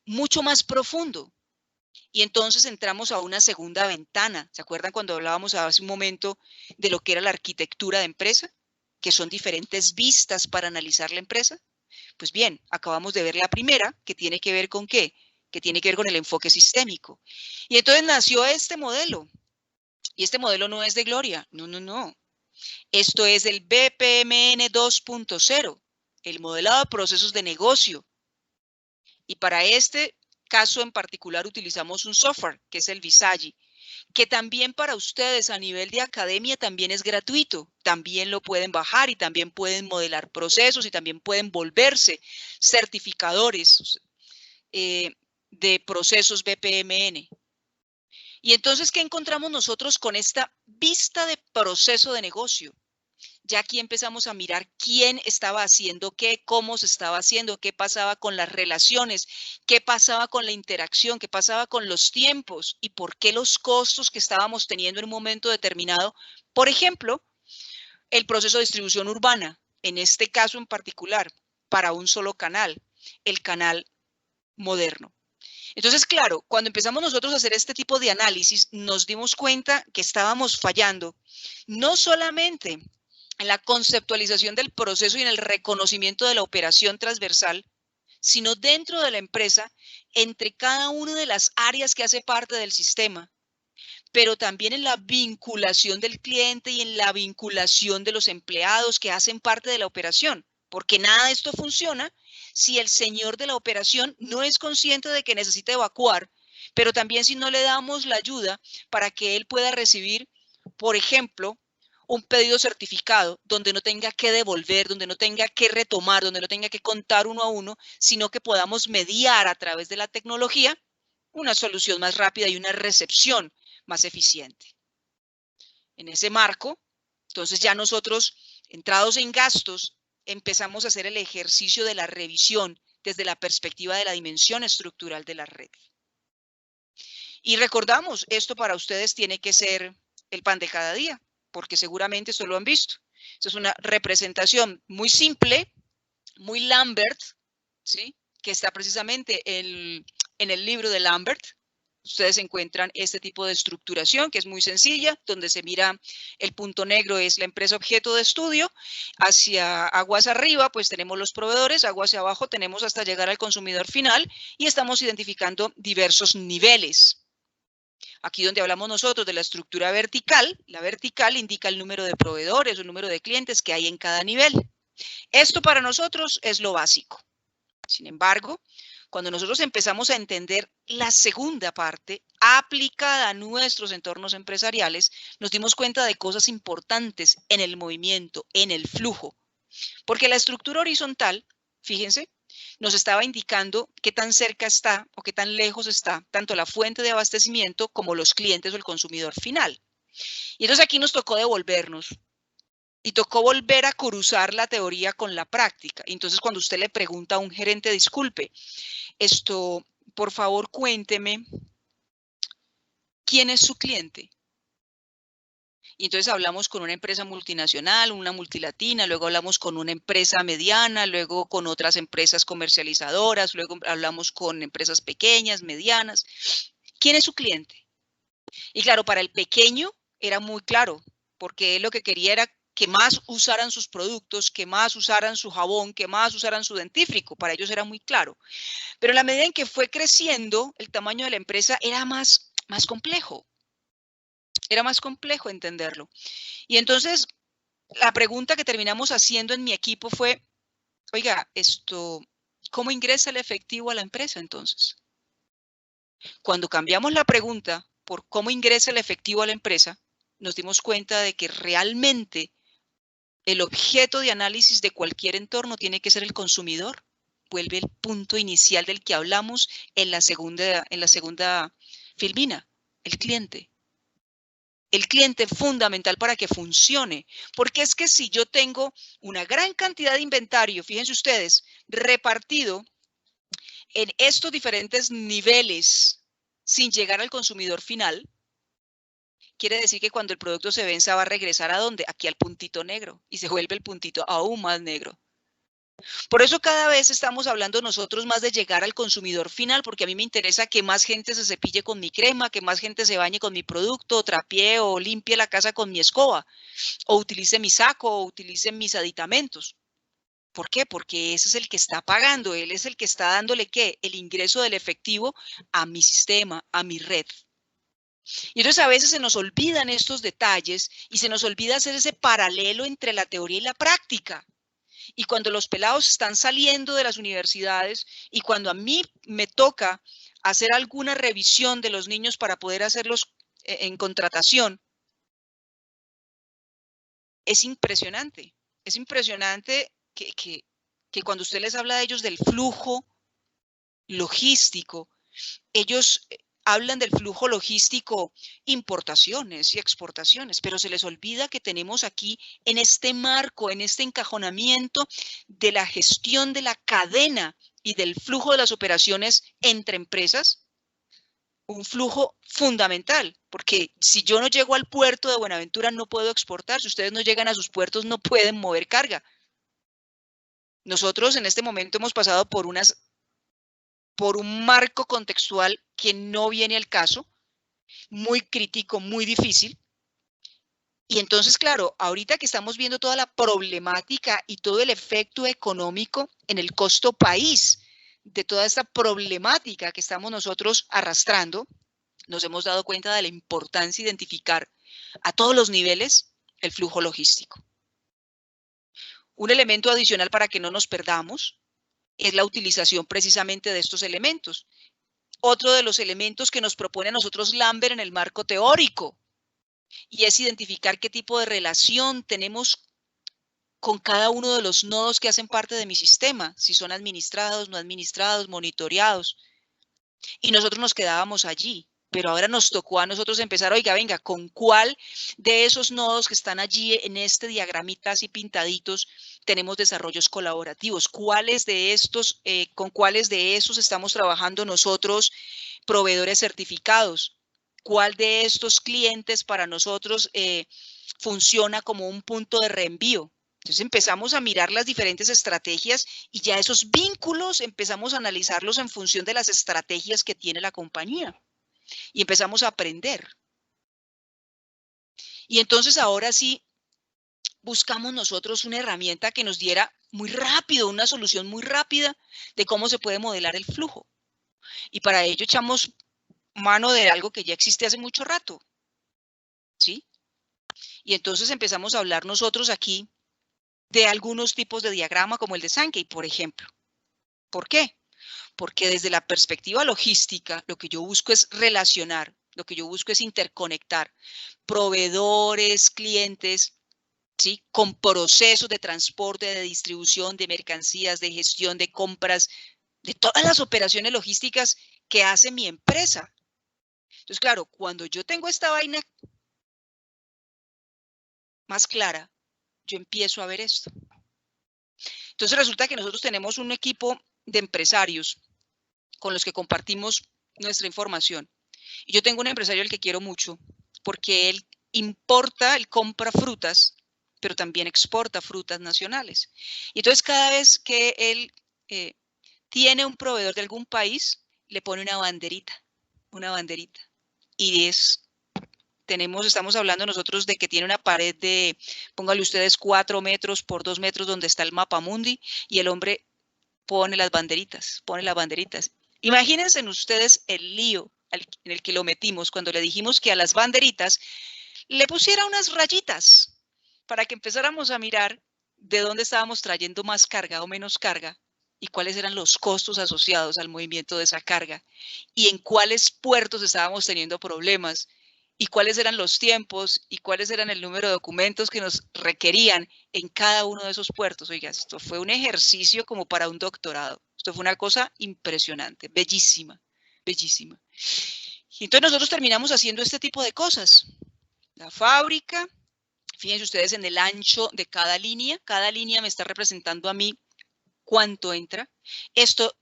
[SPEAKER 1] mucho más profundo. Y entonces entramos a una segunda ventana. ¿Se acuerdan cuando hablábamos hace un momento de lo que era la arquitectura de empresa? Que son diferentes vistas para analizar la empresa. Pues bien, acabamos de ver la primera, que tiene que ver con ¿qué? Que tiene que ver con el enfoque sistémico. Y entonces nació este modelo. Y este modelo no es de gloria. No, no, no. Esto es el BPMN 2.0, el modelado de procesos de negocio. Y para este caso en particular utilizamos un software, que es el Visagi, que también para ustedes a nivel de academia también es gratuito. También lo pueden bajar y también pueden modelar procesos y también pueden volverse certificadores de procesos BPMN. Y entonces, ¿qué encontramos nosotros con esta vista de proceso de negocio? Ya aquí empezamos a mirar quién estaba haciendo qué, cómo se estaba haciendo, qué pasaba con las relaciones, qué pasaba con la interacción, qué pasaba con los tiempos y por qué los costos que estábamos teniendo en un momento determinado. Por ejemplo, el proceso de distribución urbana, en este caso en particular, para un solo canal, el canal moderno. Entonces, claro, cuando empezamos nosotros a hacer este tipo de análisis, nos dimos cuenta que estábamos fallando, no solamente en la conceptualización del proceso y en el reconocimiento de la operación transversal, sino dentro de la empresa, entre cada una de las áreas que hace parte del sistema, pero también en la vinculación del cliente y en la vinculación de los empleados que hacen parte de la operación, porque nada de esto funciona si el señor de la operación no es consciente de que necesita evacuar, pero también si no le damos la ayuda para que él pueda recibir, por ejemplo, un pedido certificado donde no tenga que devolver, donde no tenga que retomar, donde no tenga que contar uno a uno, sino que podamos mediar a través de la tecnología una solución más rápida y una recepción más eficiente. En ese marco, entonces ya nosotros, entrados en gastos, empezamos a hacer el ejercicio de la revisión desde la perspectiva de la dimensión estructural de la red. Y recordamos, esto para ustedes tiene que ser el pan de cada día, porque seguramente esto lo han visto. Esto es una representación muy simple, muy Lambert, ¿sí? Que está precisamente en el libro de Lambert. Ustedes encuentran este tipo de estructuración que es muy sencilla, donde se mira el punto negro es la empresa objeto de estudio, hacia aguas arriba pues tenemos los proveedores, aguas hacia abajo tenemos hasta llegar al consumidor final y estamos identificando diversos niveles. Aquí donde hablamos nosotros de la estructura vertical, la vertical indica el número de proveedores o el número de clientes que hay en cada nivel. Esto para nosotros es lo básico. Sin embargo, cuando nosotros empezamos a entender la segunda parte aplicada a nuestros entornos empresariales, nos dimos cuenta de cosas importantes en el movimiento, en el flujo. Porque la estructura horizontal, fíjense, nos estaba indicando qué tan cerca está o qué tan lejos está tanto la fuente de abastecimiento como los clientes o el consumidor final. Y entonces aquí nos tocó devolvernos. Y tocó volver a cruzar la teoría con la práctica. Entonces, cuando usted le pregunta a un gerente, disculpe, por favor, cuénteme, ¿quién es su cliente? Y entonces hablamos con una empresa multinacional, una multilatina, luego hablamos con una empresa mediana, luego con otras empresas comercializadoras, luego hablamos con empresas pequeñas, medianas. ¿Quién es su cliente? Y claro, para el pequeño era muy claro, porque él lo que quería era que más usaran sus productos, que más usaran su jabón, que más usaran su dentífrico. Para ellos era muy claro. Pero en la medida en que fue creciendo, el tamaño de la empresa era más complejo. Era más complejo entenderlo. Y entonces, la pregunta que terminamos haciendo en mi equipo fue, oiga, ¿cómo ingresa el efectivo a la empresa entonces? Cuando cambiamos la pregunta por cómo ingresa el efectivo a la empresa, nos dimos cuenta de que realmente el objeto de análisis de cualquier entorno tiene que ser el consumidor. Vuelve el punto inicial del que hablamos en la segunda filmina, el cliente. El cliente es fundamental para que funcione, porque es que si yo tengo una gran cantidad de inventario, fíjense ustedes, repartido en estos diferentes niveles sin llegar al consumidor final, quiere decir que cuando el producto se venza va a regresar ¿a dónde? Aquí al puntito negro y se vuelve el puntito aún más negro. Por eso cada vez estamos hablando nosotros más de llegar al consumidor final, porque a mí me interesa que más gente se cepille con mi crema, que más gente se bañe con mi producto, trapee o limpie la casa con mi escoba, o utilice mi saco, o utilice mis aditamentos. ¿Por qué? Porque ese es el que está pagando, él es el que está dándole, ¿qué? El ingreso del efectivo a mi sistema, a mi red. Y entonces a veces se nos olvidan estos detalles y se nos olvida hacer ese paralelo entre la teoría y la práctica. Y cuando los pelados están saliendo de las universidades y cuando a mí me toca hacer alguna revisión de los niños para poder hacerlos en contratación, es impresionante. Es impresionante que cuando usted les habla de ellos del flujo logístico, ellos hablan del flujo logístico, importaciones y exportaciones, pero se les olvida que tenemos aquí en este marco, en este encajonamiento de la gestión de la cadena y del flujo de las operaciones entre empresas, un flujo fundamental, porque si yo no llego al puerto de Buenaventura no puedo exportar, si ustedes no llegan a sus puertos no pueden mover carga. Nosotros en este momento hemos pasado por un marco contextual que no viene al caso, muy crítico, muy difícil. Y entonces, claro, ahorita que estamos viendo toda la problemática y todo el efecto económico en el costo país de toda esta problemática que estamos nosotros arrastrando, nos hemos dado cuenta de la importancia de identificar a todos los niveles el flujo logístico. Un elemento adicional para que no nos perdamos es la utilización precisamente de estos elementos. Otro de los elementos que nos propone a nosotros Lambert en el marco teórico, y es identificar qué tipo de relación tenemos con cada uno de los nodos que hacen parte de mi sistema, si son administrados, no administrados, monitoreados. Y nosotros nos quedábamos allí, pero ahora nos tocó a nosotros empezar, oiga, venga, ¿con cuál de esos nodos que están allí en este diagramita así pintaditos tenemos desarrollos colaborativos? ¿Cuáles de estos, con cuáles de esos estamos trabajando nosotros, proveedores certificados? ¿Cuál de estos clientes para nosotros funciona como un punto de reenvío? Entonces empezamos a mirar las diferentes estrategias y ya esos vínculos empezamos a analizarlos en función de las estrategias que tiene la compañía. Y empezamos a aprender. Y entonces ahora sí buscamos nosotros una herramienta que nos diera muy rápido, una solución muy rápida de cómo se puede modelar el flujo. Y para ello echamos mano de algo que ya existe hace mucho rato. ¿Sí? Y entonces empezamos a hablar nosotros aquí de algunos tipos de diagrama como el de Sankey, por ejemplo. ¿Por qué? Porque desde la perspectiva logística, lo que yo busco es relacionar, lo que yo busco es interconectar proveedores, clientes, ¿sí? Con procesos de transporte, de distribución, de mercancías, de gestión, de compras, de todas las operaciones logísticas que hace mi empresa. Entonces, claro, cuando yo tengo esta vaina más clara, yo empiezo a ver esto. Entonces resulta que nosotros tenemos un equipo de empresarios con los que compartimos nuestra información. Y yo tengo un empresario al que quiero mucho porque él importa, él compra frutas, pero también exporta frutas nacionales. Y entonces cada vez que él tiene un proveedor de algún país, le pone una banderita. Y estamos hablando nosotros de que tiene una pared de, póngale ustedes 4 metros por 2 metros donde está el mapamundi y el hombre pone las banderitas. Imagínense ustedes el lío en el que lo metimos cuando le dijimos que a las banderitas le pusiera unas rayitas para que empezáramos a mirar de dónde estábamos trayendo más carga o menos carga y cuáles eran los costos asociados al movimiento de esa carga y en cuáles puertos estábamos teniendo problemas y cuáles eran los tiempos y cuáles eran el número de documentos que nos requerían en cada uno de esos puertos. Oiga, esto fue un ejercicio como para un doctorado. Esto fue una cosa impresionante, bellísima, bellísima. Y entonces nosotros terminamos haciendo este tipo de cosas. La fábrica, fíjense ustedes en el ancho de cada línea me está representando a mí cuánto entra. Esto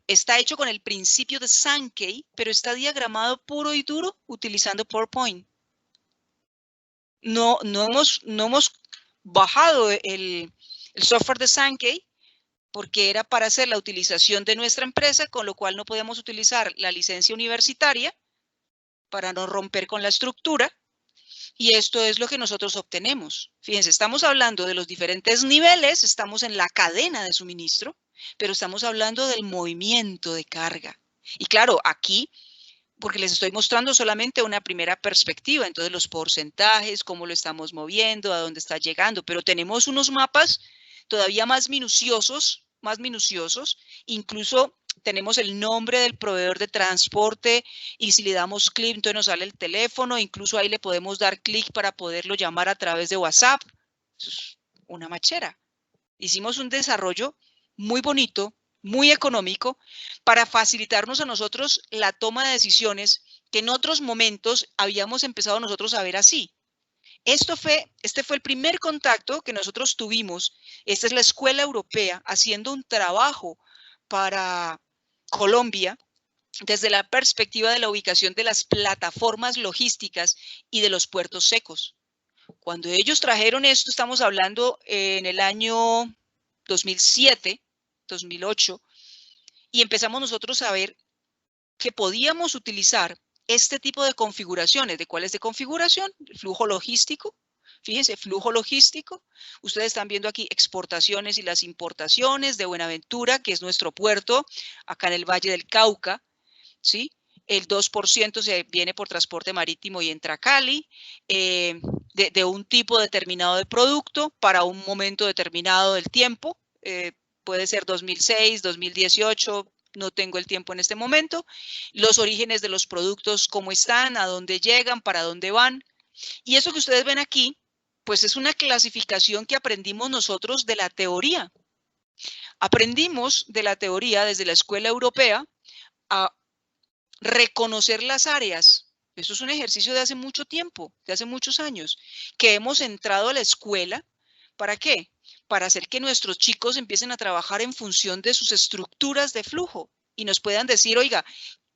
[SPEAKER 1] Está hecho con el principio de Sankey, pero está diagramado puro y duro utilizando PowerPoint. No hemos bajado el software de Sankey porque era para hacer la utilización de nuestra empresa, con lo cual no podíamos utilizar la licencia universitaria para no romper con la estructura. Y esto es lo que nosotros obtenemos. Fíjense, estamos hablando de los diferentes niveles, estamos en la cadena de suministro, pero estamos hablando del movimiento de carga. Y claro, aquí, porque les estoy mostrando solamente una primera perspectiva, entonces los porcentajes, cómo lo estamos moviendo, a dónde está llegando, pero tenemos unos mapas todavía más minuciosos, incluso tenemos el nombre del proveedor de transporte y si le damos clic, entonces nos sale el teléfono, incluso ahí le podemos dar clic para poderlo llamar a través de WhatsApp. Eso es una machera. Hicimos un desarrollo muy bonito, muy económico, para facilitarnos a nosotros la toma de decisiones que en otros momentos habíamos empezado nosotros a ver así. Este fue el primer contacto que nosotros tuvimos. Esta es la Escuela Europea haciendo un trabajo para Colombia desde la perspectiva de la ubicación de las plataformas logísticas y de los puertos secos. Cuando ellos trajeron esto, estamos hablando en el año 2007, 2008, y empezamos nosotros a ver que podíamos utilizar este tipo de configuraciones. ¿De cuáles de configuración? El flujo logístico. Fíjense, flujo logístico. Ustedes están viendo aquí exportaciones y las importaciones de Buenaventura, que es nuestro puerto, acá en el Valle del Cauca, ¿sí? El 2% se viene por transporte marítimo y entra a Cali, de un tipo determinado de producto para un momento determinado del tiempo. Puede ser 2006, 2018, no tengo el tiempo en este momento. Los orígenes de los productos, cómo están, a dónde llegan, para dónde van. Y eso que ustedes ven aquí, pues es una clasificación que aprendimos nosotros de la teoría. Aprendimos de la teoría desde la Escuela Europea a reconocer las áreas. Eso es un ejercicio de hace mucho tiempo, de hace muchos años, que hemos entrado a la escuela. ¿Para qué? Para hacer que nuestros chicos empiecen a trabajar en función de sus estructuras de flujo y nos puedan decir, oiga,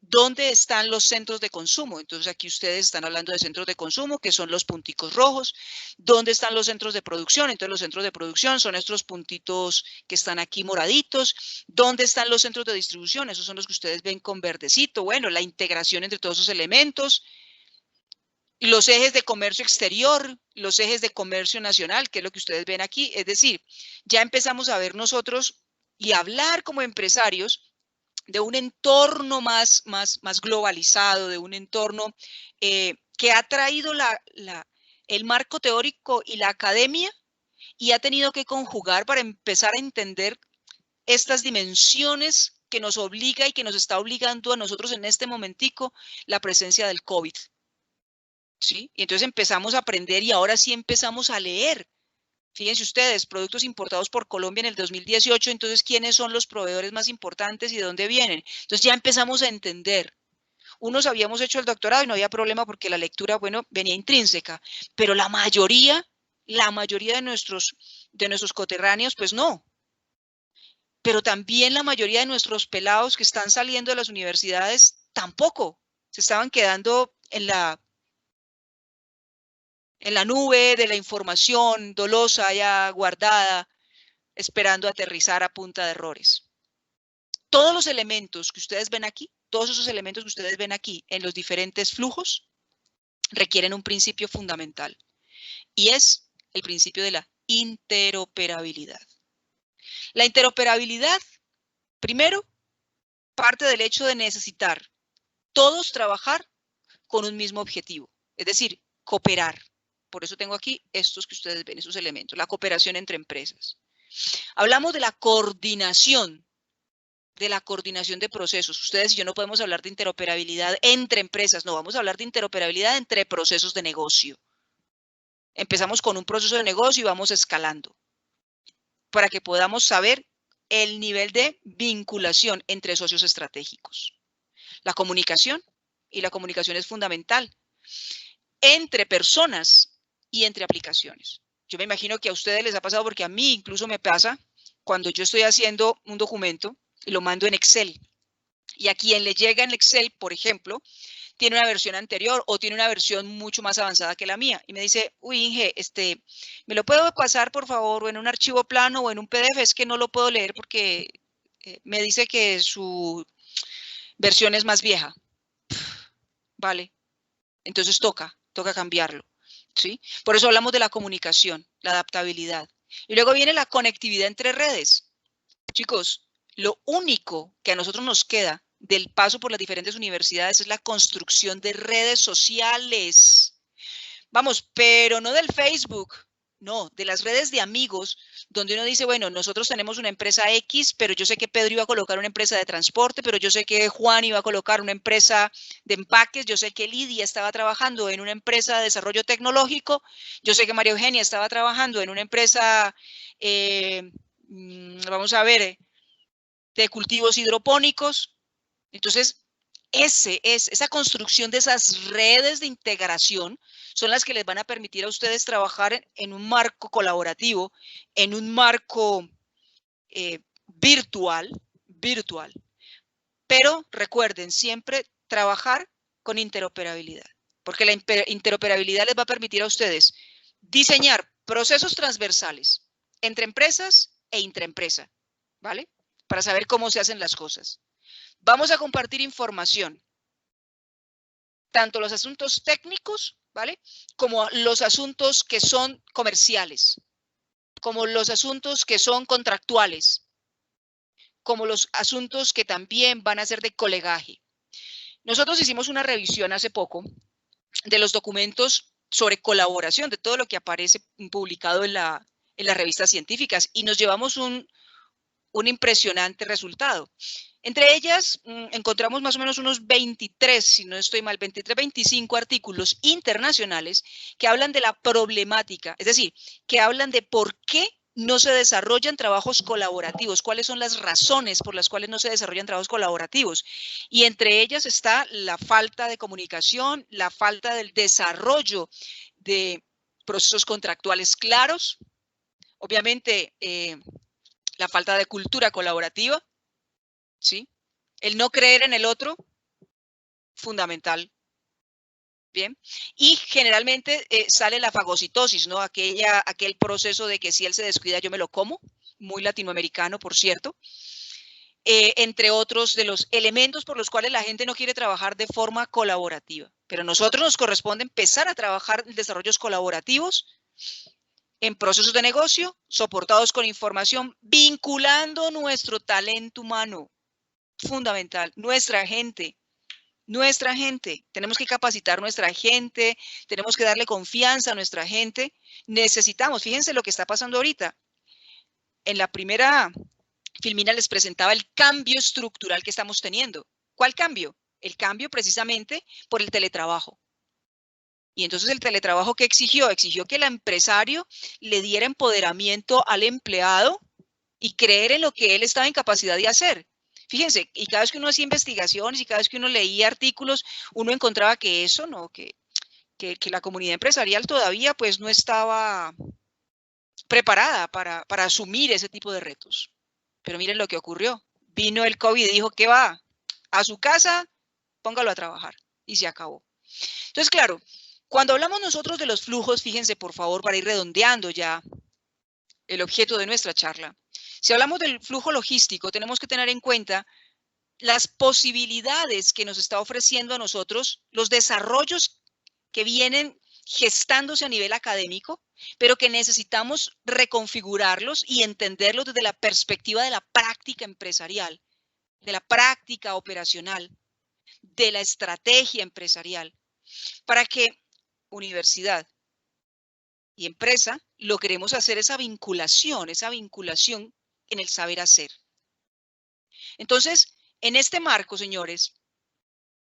[SPEAKER 1] ¿dónde están los centros de consumo? Entonces aquí ustedes están hablando de centros de consumo, que son los punticos rojos. ¿Dónde están los centros de producción? Entonces los centros de producción son estos puntitos que están aquí moraditos. ¿Dónde están los centros de distribución? Esos son los que ustedes ven con verdecito. Bueno, la integración entre todos esos elementos. Los ejes de comercio exterior, los ejes de comercio nacional, que es lo que ustedes ven aquí. Es decir, ya empezamos a ver nosotros y hablar como empresarios de un entorno más globalizado, de un entorno que ha traído el marco teórico y la academia y ha tenido que conjugar para empezar a entender estas dimensiones que nos obliga y que nos está obligando a nosotros en este momentico la presencia del COVID. ¿Sí? Y entonces empezamos a aprender y ahora sí empezamos a leer. Fíjense ustedes, productos importados por Colombia en el 2018, entonces, ¿quiénes son los proveedores más importantes y de dónde vienen? Entonces ya empezamos a entender. Unos habíamos hecho el doctorado y no había problema porque la lectura, bueno, venía intrínseca, pero la mayoría de nuestros coterráneos, pues no. Pero también la mayoría de nuestros pelados que están saliendo de las universidades, tampoco. Se estaban quedando en la nube de la información dolosa ya guardada, esperando aterrizar a punta de errores. Todos los elementos que ustedes ven aquí, todos esos elementos que ustedes ven aquí en los diferentes flujos, requieren un principio fundamental y es el principio de la interoperabilidad. La interoperabilidad, primero, parte del hecho de necesitar todos trabajar con un mismo objetivo, es decir, cooperar. Por eso tengo aquí estos que ustedes ven, esos elementos, la cooperación entre empresas. Hablamos de la coordinación de procesos. Ustedes y yo no podemos hablar de interoperabilidad entre empresas, no, vamos a hablar de interoperabilidad entre procesos de negocio. Empezamos con un proceso de negocio y vamos escalando para que podamos saber el nivel de vinculación entre socios estratégicos. La comunicación, y la comunicación es fundamental, entre personas y entre aplicaciones. Yo me imagino que a ustedes les ha pasado, porque a mí incluso me pasa cuando yo estoy haciendo un documento y lo mando en Excel. Y a quien le llega en Excel, por ejemplo, tiene una versión anterior o tiene una versión mucho más avanzada que la mía. Y me dice, uy, Inge, ¿me lo puedo pasar, por favor, o en un archivo plano o en un PDF? Es que no lo puedo leer porque me dice que su versión es más vieja. Vale, entonces toca cambiarlo, ¿sí? Por eso hablamos de la comunicación, la adaptabilidad. Y luego viene la conectividad entre redes. Chicos, lo único que a nosotros nos queda del paso por las diferentes universidades es la construcción de redes sociales. Vamos, pero no del Facebook, no, de las redes de amigos, donde uno dice, bueno, nosotros tenemos una empresa X, pero yo sé que Pedro iba a colocar una empresa de transporte, pero yo sé que Juan iba a colocar una empresa de empaques, yo sé que Lidia estaba trabajando en una empresa de desarrollo tecnológico, yo sé que María Eugenia estaba trabajando en una empresa, vamos a ver, de cultivos hidropónicos. Entonces, esa construcción de esas redes de integración son las que les van a permitir a ustedes trabajar en un marco colaborativo, en un marco virtual. Pero recuerden siempre trabajar con interoperabilidad, porque la interoperabilidad les va a permitir a ustedes diseñar procesos transversales entre empresas e intraempresa, ¿vale? Para saber cómo se hacen las cosas. Vamos a compartir información, tanto los asuntos técnicos, ¿vale? Como los asuntos que son comerciales, como los asuntos que son contractuales, como los asuntos que también van a ser de colegaje. Nosotros hicimos una revisión hace poco de los documentos sobre colaboración, de todo lo que aparece publicado en las revistas científicas, y nos llevamos un impresionante resultado. Entre ellas encontramos más o menos unos 23, si no estoy mal, 23, 25 artículos internacionales que hablan de la problemática, es decir, que hablan de por qué no se desarrollan trabajos colaborativos, cuáles son las razones por las cuales no se desarrollan trabajos colaborativos. Y entre ellas está la falta de comunicación, la falta del desarrollo de procesos contractuales claros, obviamente la falta de cultura colaborativa, ¿sí? El no creer en el otro, fundamental. Bien, y generalmente sale la fagocitosis, ¿no? Aquel proceso de que si él se descuida yo me lo como, muy latinoamericano, por cierto. Entre otros de los elementos por los cuales la gente no quiere trabajar de forma colaborativa. Pero a nosotros nos corresponde empezar a trabajar en desarrollos colaborativos, en procesos de negocio, soportados con información, vinculando nuestro talento humano. Fundamental, nuestra gente. Tenemos que capacitar nuestra gente, tenemos que darle confianza a nuestra gente. Necesitamos, fíjense lo que está pasando ahorita. En la primera filmina les presentaba el cambio estructural que estamos teniendo. ¿Cuál cambio? El cambio precisamente por el teletrabajo. Y entonces el teletrabajo, ¿qué exigió? Exigió que el empresario le diera empoderamiento al empleado y creer en lo que él estaba en capacidad de hacer. Fíjense, y cada vez que uno hacía investigaciones y cada vez que uno leía artículos, uno encontraba que eso, ¿no? Que la comunidad empresarial todavía pues no estaba preparada para asumir ese tipo de retos. Pero miren lo que ocurrió. Vino el COVID y dijo, ¿qué va? A su casa, póngalo a trabajar. Y se acabó. Entonces, claro, cuando hablamos nosotros de los flujos, fíjense, por favor, para ir redondeando ya el objeto de nuestra charla. Si hablamos del flujo logístico, tenemos que tener en cuenta las posibilidades que nos está ofreciendo a nosotros, los desarrollos que vienen gestándose a nivel académico, pero que necesitamos reconfigurarlos y entenderlos desde la perspectiva de la práctica empresarial, de la práctica operacional, de la estrategia empresarial, para que universidad y empresa logremos hacer esa vinculación en el saber hacer. Entonces, en este marco, señores,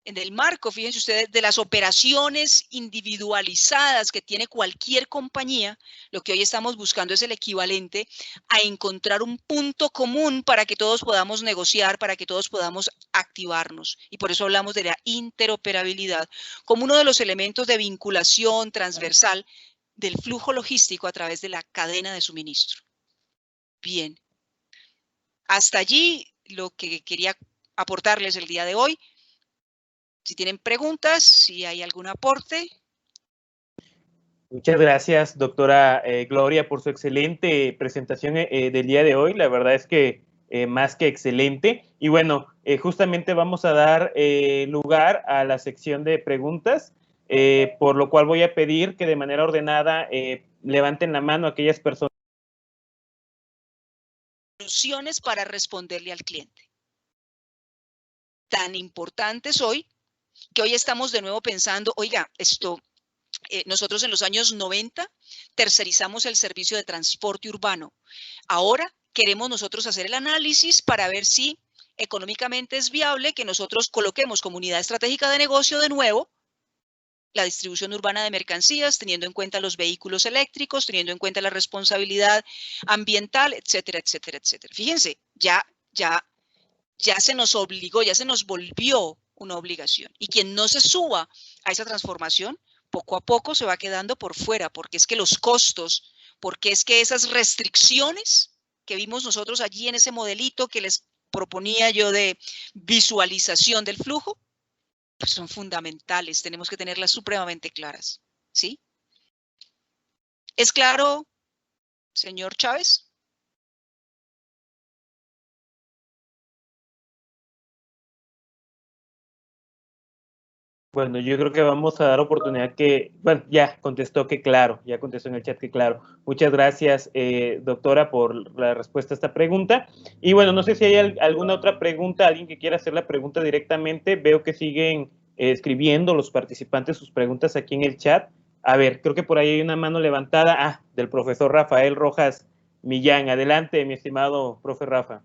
[SPEAKER 1] en el marco, fíjense ustedes, de las operaciones individualizadas que tiene cualquier compañía, lo que hoy estamos buscando es el equivalente a encontrar un punto común para que todos podamos negociar, para que todos podamos activarnos. Y por eso hablamos de la interoperabilidad como uno de los elementos de vinculación transversal del flujo logístico a través de la cadena de suministro. Bien. Hasta allí lo que quería aportarles el día de hoy. Si tienen preguntas, si hay algún aporte.
[SPEAKER 2] Muchas gracias, doctora Gloria, por su excelente presentación del día de hoy. La verdad es que más que excelente. Y bueno, justamente vamos a dar lugar a la sección de preguntas, por lo cual voy a pedir que de manera ordenada levanten la mano aquellas personas.
[SPEAKER 1] Soluciones para responderle al cliente. Tan importantes hoy, que hoy estamos de nuevo pensando, oiga, nosotros en los años 90 tercerizamos el servicio de transporte urbano. Ahora queremos nosotros hacer el análisis para ver si económicamente es viable que nosotros coloquemos como unidad estratégica de negocio de nuevo la distribución urbana de mercancías, teniendo en cuenta los vehículos eléctricos, teniendo en cuenta la responsabilidad ambiental, etcétera, etcétera, etcétera. Fíjense, ya se nos obligó, ya se nos volvió una obligación. Y quien no se suba a esa transformación, poco a poco se va quedando por fuera, porque es que los costos, porque es que esas restricciones que vimos nosotros allí en ese modelito que les proponía yo de visualización del flujo, pues son fundamentales, tenemos que tenerlas supremamente claras, ¿sí? ¿Es claro, señor Chávez?
[SPEAKER 2] Bueno, yo creo que vamos a dar oportunidad que, bueno, ya contestó que claro, ya contestó en el chat que claro. Muchas gracias, doctora, por la respuesta a esta pregunta. Y bueno, no sé si hay alguna otra pregunta, alguien que quiera hacer la pregunta directamente. Veo que siguen escribiendo los participantes sus preguntas aquí en el chat. A ver, creo que por ahí hay una mano levantada, del profesor Rafael Rojas Millán. Adelante, mi estimado profe Rafa.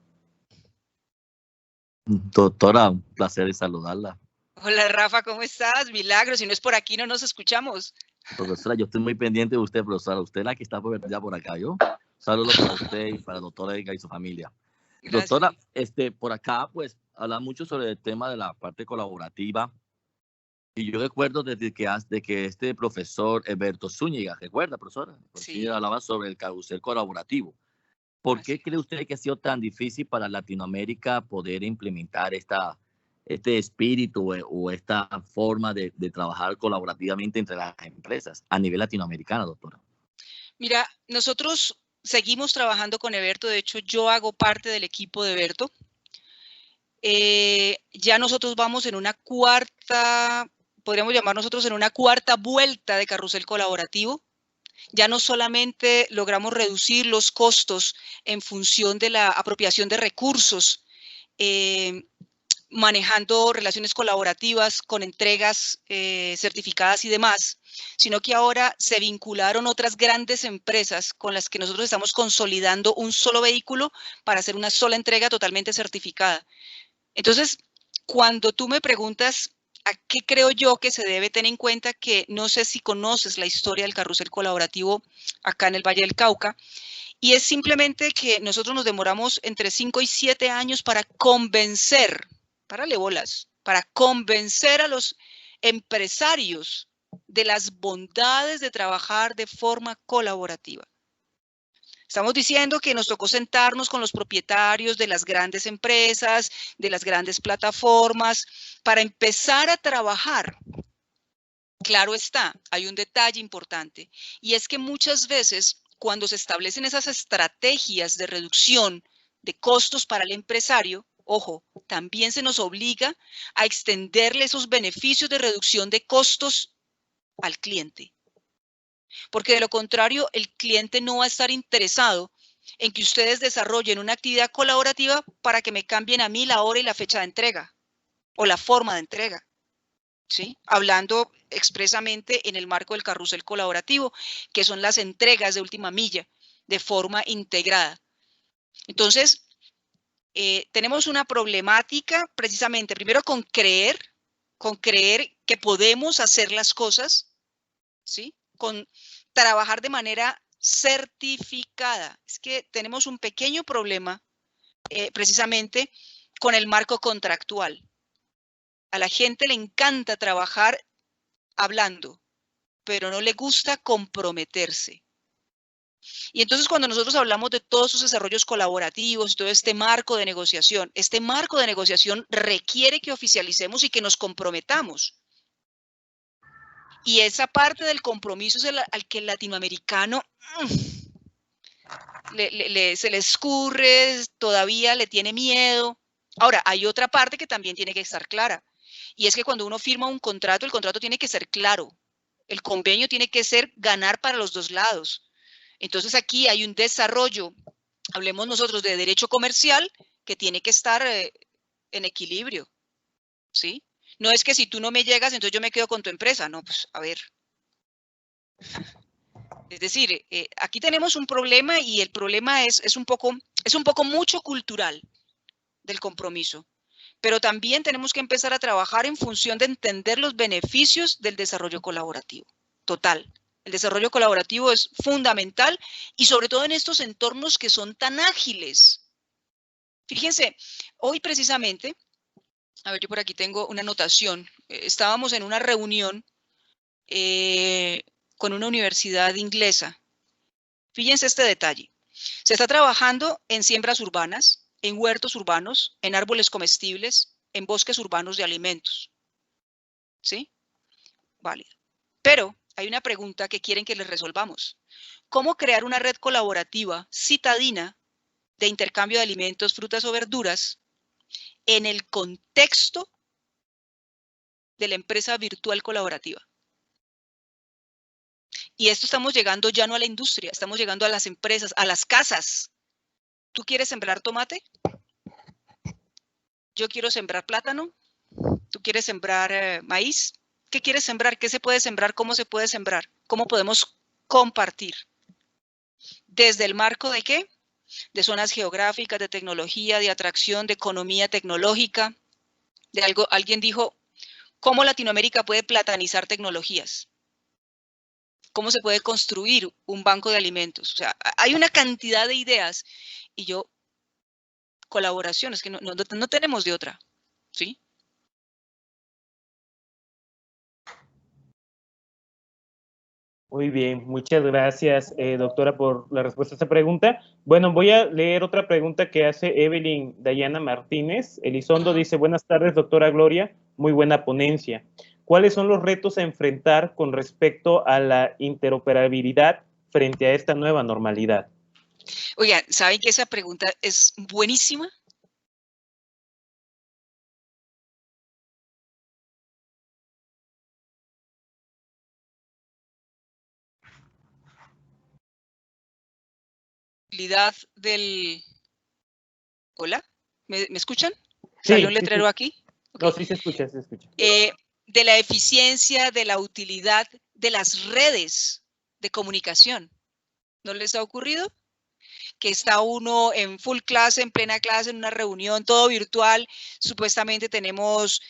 [SPEAKER 3] Doctora, un placer saludarla.
[SPEAKER 1] Hola Rafa, ¿cómo estás? Milagro, si no es por aquí no nos escuchamos.
[SPEAKER 3] Profesora, yo estoy muy pendiente de usted, profesora. Usted es la que está ya por acá, ¿yo? Saludos para usted y para la doctora Edgar y su familia. Gracias. Doctora, por acá, pues, habla mucho sobre el tema de la parte colaborativa. Y yo recuerdo de que este profesor Alberto Zúñiga, ¿recuerda, profesora? Sí. Hablaba sobre el carrusel colaborativo. ¿Por qué cree usted que ha sido tan difícil para Latinoamérica poder implementar este espíritu o esta forma de trabajar colaborativamente entre las empresas a nivel latinoamericano, doctora? Mira,
[SPEAKER 1] nosotros seguimos trabajando con Eberto. De hecho, yo hago parte del equipo de Eberto. Ya nosotros vamos en una cuarta, podríamos llamar nosotros en una cuarta vuelta de carrusel colaborativo. Ya no solamente logramos reducir los costos en función de la apropiación de recursos, manejando relaciones colaborativas con entregas certificadas y demás, sino que ahora se vincularon otras grandes empresas con las que nosotros estamos consolidando un solo vehículo para hacer una sola entrega totalmente certificada. Entonces, cuando tú me preguntas a qué creo yo que se debe tener en cuenta, que no sé si conoces la historia del carrusel colaborativo acá en el Valle del Cauca, y es simplemente que nosotros nos demoramos entre 5 y 7 años para convencer, párale bolas, para convencer a los empresarios de las bondades de trabajar de forma colaborativa. Estamos diciendo que nos tocó sentarnos con los propietarios de las grandes empresas, de las grandes plataformas, para empezar a trabajar. Claro está, hay un detalle importante, y es que muchas veces cuando se establecen esas estrategias de reducción de costos para el empresario, ojo, también se nos obliga a extenderle esos beneficios de reducción de costos al cliente. Porque de lo contrario, el cliente no va a estar interesado en que ustedes desarrollen una actividad colaborativa para que me cambien a mí la hora y la fecha de entrega o la forma de entrega, ¿sí? Hablando expresamente en el marco del carrusel colaborativo, que son las entregas de última milla de forma integrada. Entonces, tenemos una problemática precisamente, primero con creer que podemos hacer las cosas, ¿sí? Con trabajar de manera certificada. Es que tenemos un pequeño problema precisamente con el marco contractual. A la gente le encanta trabajar hablando, pero no le gusta comprometerse. Y entonces cuando nosotros hablamos de todos esos desarrollos colaborativos, todo este marco de negociación requiere que oficialicemos y que nos comprometamos. Y esa parte del compromiso es al que el latinoamericano se le escurre, todavía le tiene miedo. Ahora, hay otra parte que también tiene que estar clara, y es que cuando uno firma un contrato, el contrato tiene que ser claro. El convenio tiene que ser ganar para los dos lados. Entonces aquí hay un desarrollo, hablemos nosotros de derecho comercial, que tiene que estar en equilibrio, ¿sí? No es que si tú no me llegas, entonces yo me quedo con tu empresa. No, pues a ver. Es decir, aquí tenemos un problema y el problema es un poco mucho cultural del compromiso. Pero también tenemos que empezar a trabajar en función de entender los beneficios del desarrollo colaborativo. Total. El desarrollo colaborativo es fundamental y sobre todo en estos entornos que son tan ágiles. Fíjense, hoy precisamente, a ver, yo por aquí tengo una anotación. Estábamos en una reunión con una universidad inglesa. Fíjense este detalle. Se está trabajando en siembras urbanas, en huertos urbanos, en árboles comestibles, en bosques urbanos de alimentos. ¿Sí? Válido. Pero hay una pregunta que quieren que les resolvamos. ¿Cómo crear una red colaborativa citadina de intercambio de alimentos, frutas o verduras en el contexto de la empresa virtual colaborativa? Y esto estamos llegando ya no a la industria, estamos llegando a las empresas, a las casas. ¿Tú quieres sembrar tomate? Yo quiero sembrar plátano. ¿Tú quieres sembrar maíz? ¿Qué quieres sembrar? ¿Qué se puede sembrar? ¿Cómo se puede sembrar? ¿Cómo podemos compartir? ¿Desde el marco de qué? De zonas geográficas, de tecnología, de atracción, de economía tecnológica. De algo, alguien dijo, ¿cómo Latinoamérica puede platanizar tecnologías? ¿Cómo se puede construir un banco de alimentos? O sea, hay una cantidad de ideas y colaboraciones que no tenemos de otra, ¿sí?
[SPEAKER 2] Muy bien, muchas gracias, doctora, por la respuesta a esta pregunta. Bueno, voy a leer otra pregunta que hace Evelyn Dayana Martínez. Elizondo dice, buenas tardes, doctora Gloria, muy buena ponencia. ¿Cuáles son los retos a enfrentar con respecto a la interoperabilidad frente a esta nueva normalidad?
[SPEAKER 1] Oigan, ¿saben que esa pregunta es buenísima? Del... ¿Hola? ¿Me escuchan?
[SPEAKER 2] Sí,
[SPEAKER 1] ¿Salió un letrero aquí?
[SPEAKER 2] Okay. No, sí se escucha, se escucha.
[SPEAKER 1] De la eficiencia, de la utilidad de las redes de comunicación. ¿No les ha ocurrido? Que está uno en full clase, en plena clase, en una reunión, todo virtual, supuestamente tenemos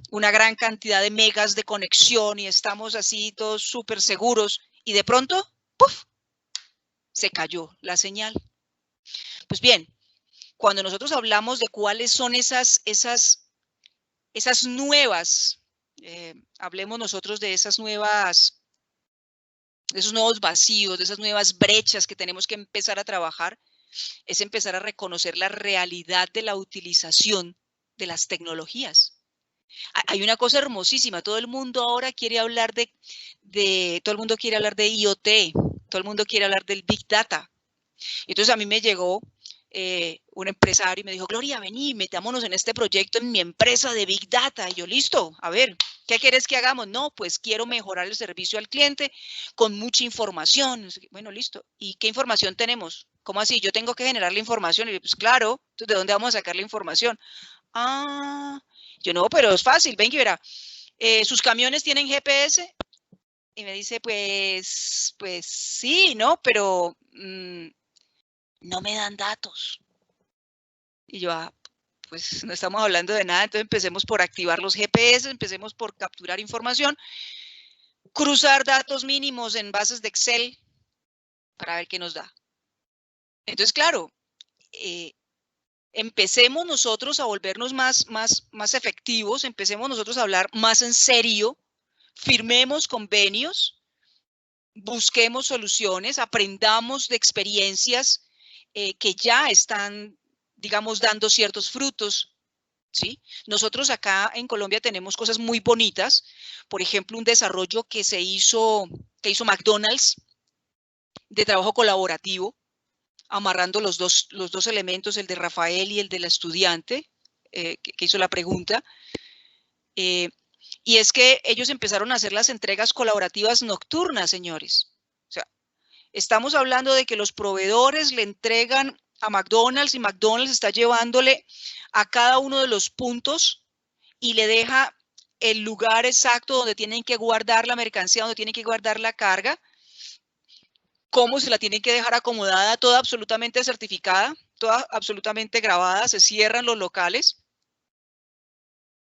[SPEAKER 1] una gran cantidad de megas de conexión y estamos así todos súper seguros y de pronto, ¡puf!, se cayó la señal. Pues bien, cuando nosotros hablamos de cuáles son esas nuevas, hablemos nosotros de esos nuevos vacíos, de esas nuevas brechas que tenemos que empezar a trabajar, es empezar a reconocer la realidad de la utilización de las tecnologías. Hay una cosa hermosísima, todo el mundo ahora quiere hablar todo el mundo quiere hablar de IoT, todo el mundo quiere hablar del Big Data. Entonces a mí me llegó un empresario y me dijo, Gloria, vení, metámonos en este proyecto en mi empresa de Big Data. Y yo, listo, a ver, ¿qué quieres que hagamos? No, pues quiero mejorar el servicio al cliente con mucha información. Bueno, listo. ¿Y qué información tenemos? ¿Cómo así? Yo tengo que generar la información. Y yo, pues claro, ¿de dónde vamos a sacar la información? Ah, yo no, pero es fácil, ven que verá. ¿Sus camiones tienen GPS? Y me dice, pues sí, ¿no? Pero no me dan datos. Y yo, pues no estamos hablando de nada, entonces empecemos por activar los GPS, empecemos por capturar información, cruzar datos mínimos en bases de Excel para ver qué nos da. Entonces, claro, empecemos nosotros a volvernos más efectivos, empecemos nosotros a hablar más en serio, firmemos convenios busquemos soluciones, aprendamos de experiencias que ya están, digamos, dando ciertos frutos, ¿sí? Nosotros acá en Colombia tenemos cosas muy bonitas, por ejemplo, un desarrollo que hizo McDonald's de trabajo colaborativo, amarrando los dos elementos, el de Rafael y el de la estudiante, que hizo la pregunta. Y es que ellos empezaron a hacer las entregas colaborativas nocturnas, señores. O sea, estamos hablando de que los proveedores le entregan a McDonald's y McDonald's está llevándole a cada uno de los puntos y le deja el lugar exacto donde tienen que guardar la mercancía, donde tienen que guardar la carga, cómo se la tienen que dejar acomodada, toda absolutamente certificada, toda absolutamente grabada, se cierran los locales.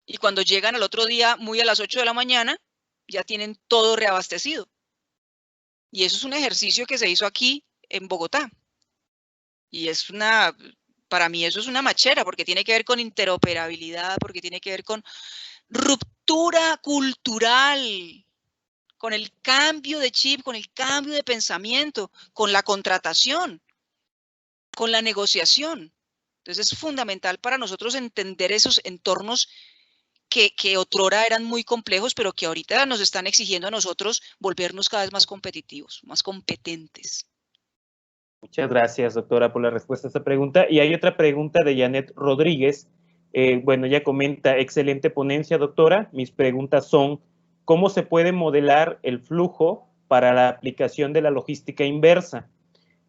[SPEAKER 1] Y cuando llegan al otro día, muy a las 8 de la mañana, ya tienen todo reabastecido. Y eso es un ejercicio que se hizo aquí en Bogotá. Y para mí eso es una machera, porque tiene que ver con interoperabilidad, porque tiene que ver con ruptura cultural, con el cambio de chip, con el cambio de pensamiento, con la contratación, con la negociación. Entonces es fundamental para nosotros entender esos entornos que otrora eran muy complejos, pero que ahorita nos están exigiendo a nosotros volvernos cada vez más competitivos, más competentes.
[SPEAKER 2] Muchas gracias, doctora, por la respuesta a esta pregunta. Y hay otra pregunta de Janet Rodríguez. Bueno, ella comenta, excelente ponencia, doctora. Mis preguntas son, ¿cómo se puede modelar el flujo para la aplicación de la logística inversa?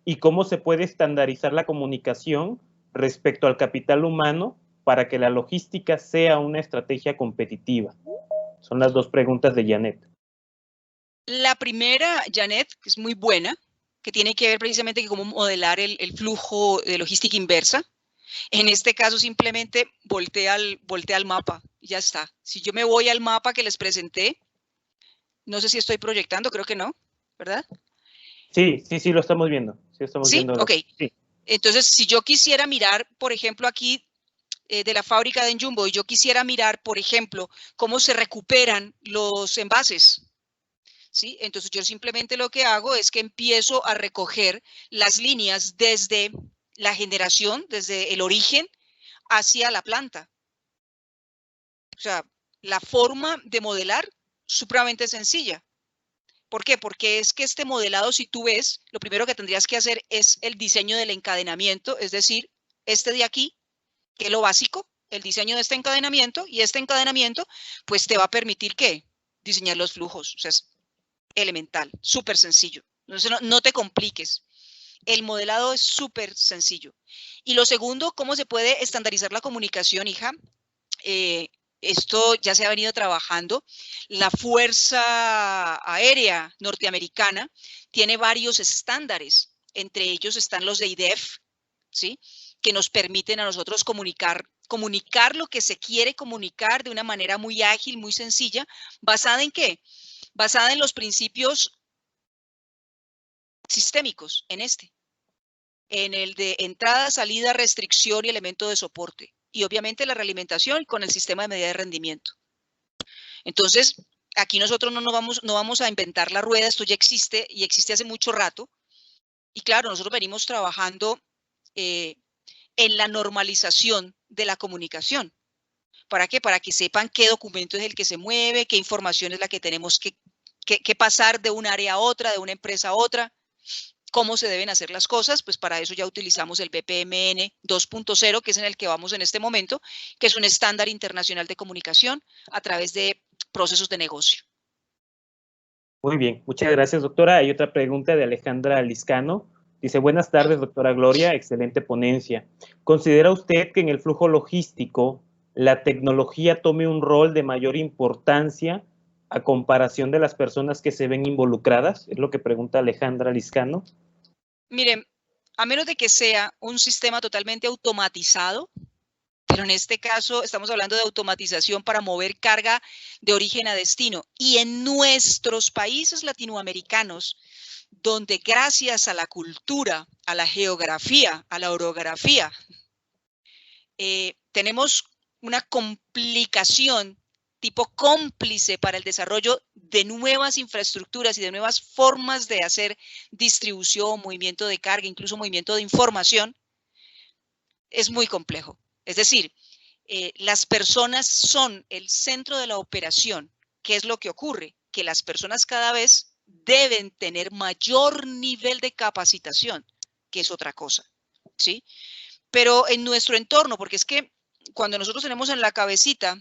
[SPEAKER 2] ¿Y cómo se puede estandarizar la comunicación respecto al capital humano para que la logística sea una estrategia competitiva? Son las dos preguntas de Janet.
[SPEAKER 1] La primera, Janet, que es muy buena, que tiene que ver precisamente con cómo modelar el flujo de logística inversa. En este caso, simplemente voltea al mapa y ya está. Si yo me voy al mapa que les presenté, no sé si estoy proyectando, creo que no, ¿verdad?
[SPEAKER 2] Sí, lo estamos viendo. Sí, estamos viendo.
[SPEAKER 1] Ok. Sí. Entonces, si yo quisiera mirar, por ejemplo, aquí de la fábrica de Jumbo, y yo quisiera mirar, por ejemplo, cómo se recuperan los envases, ¿sí? Entonces, yo simplemente lo que hago es que empiezo a recoger las líneas desde la generación, desde el origen, hacia la planta. O sea, la forma de modelar supremamente sencilla. ¿Por qué? Porque es que este modelado, si tú ves, lo primero que tendrías que hacer es el diseño del encadenamiento, es decir, este de aquí, que es lo básico, el diseño de este encadenamiento, y este encadenamiento, pues te va a permitir, ¿qué? Diseñar los flujos. O sea, es elemental, súper sencillo. Entonces, no te compliques. El modelado es súper sencillo. Y lo segundo, ¿cómo se puede estandarizar la comunicación, hija? Esto ya se ha venido trabajando. La Fuerza Aérea Norteamericana tiene varios estándares. Entre ellos están los de IDEF, ¿sí? Que nos permiten a nosotros comunicar lo que se quiere comunicar de una manera muy ágil, muy sencilla. ¿Basada en qué? Basada en los principios sistémicos, en el de entrada, salida, restricción y elemento de soporte. Y obviamente la realimentación con el sistema de medida de rendimiento. Entonces, aquí nosotros no vamos a inventar la rueda, esto ya existe y existe hace mucho rato. Y claro, nosotros venimos trabajando en la normalización de la comunicación. ¿Para qué? Para que sepan qué documento es el que se mueve, qué información es la que tenemos que pasar de un área a otra, de una empresa a otra, cómo se deben hacer las cosas. Pues para eso ya utilizamos el BPMN 2.0, que es en el que vamos en este momento, que es un estándar internacional de comunicación a través de procesos de negocio.
[SPEAKER 2] Muy bien, muchas gracias, doctora. Hay otra pregunta de Alejandra Liscano. Dice, buenas tardes, doctora Gloria, excelente ponencia. ¿Considera usted que en el flujo logístico la tecnología tome un rol de mayor importancia a comparación de las personas que se ven involucradas? Es lo que pregunta Alejandra Liscano.
[SPEAKER 1] Miren, a menos de que sea un sistema totalmente automatizado, pero en este caso estamos hablando de automatización para mover carga de origen a destino. Y en nuestros países latinoamericanos, donde gracias a la cultura, a la geografía, a la orografía, tenemos una complicación tipo cómplice para el desarrollo de nuevas infraestructuras y de nuevas formas de hacer distribución, movimiento de carga, incluso movimiento de información, es muy complejo. Es decir, las personas son el centro de la operación. ¿Qué es lo que ocurre? Que las personas cada vez deben tener mayor nivel de capacitación, que es otra cosa, ¿sí? Pero en nuestro entorno, porque es que cuando nosotros tenemos en la cabecita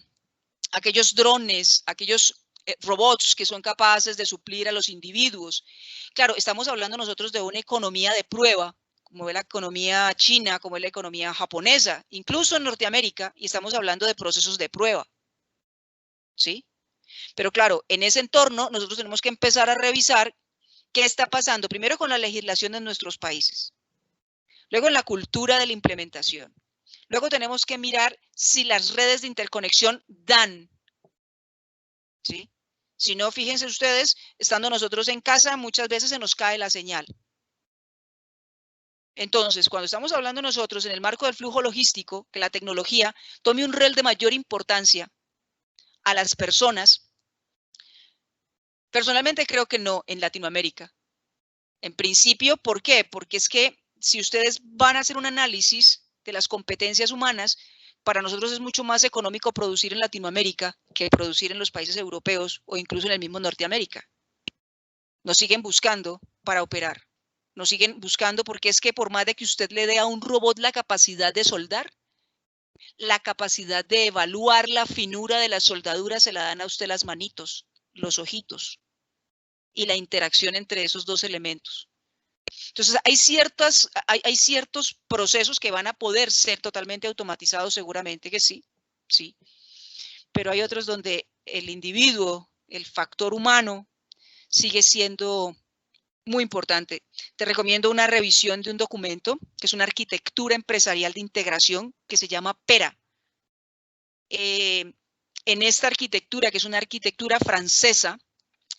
[SPEAKER 1] aquellos drones, aquellos robots que son capaces de suplir a los individuos, claro, estamos hablando nosotros de una economía de prueba, como es la economía china, como es la economía japonesa, incluso en Norteamérica, y estamos hablando de procesos de prueba, ¿sí? Pero claro, en ese entorno nosotros tenemos que empezar a revisar qué está pasando, primero con la legislación de nuestros países, luego en la cultura de la implementación, luego tenemos que mirar si las redes de interconexión dan, ¿sí? Si no, fíjense ustedes, estando nosotros en casa, muchas veces se nos cae la señal. Entonces, cuando estamos hablando nosotros en el marco del flujo logístico, que la tecnología tome un rol de mayor importancia a las personas, personalmente creo que no en Latinoamérica. En principio, ¿por qué? Porque es que si ustedes van a hacer un análisis de las competencias humanas, para nosotros es mucho más económico producir en Latinoamérica que producir en los países europeos o incluso en el mismo Norteamérica. Nos siguen buscando para operar. Nos siguen buscando porque es que por más de que usted le dé a un robot la capacidad de soldar, la capacidad de evaluar la finura de la soldadura se la dan a usted las manitos, los ojitos y la interacción entre esos dos elementos. Entonces, hay ciertos procesos que van a poder ser totalmente automatizados, seguramente que sí, sí. Pero hay otros donde el individuo, el factor humano, sigue siendo muy importante. Te recomiendo una revisión de un documento que es una arquitectura empresarial de integración que se llama PERA. En esta arquitectura, que es una arquitectura francesa,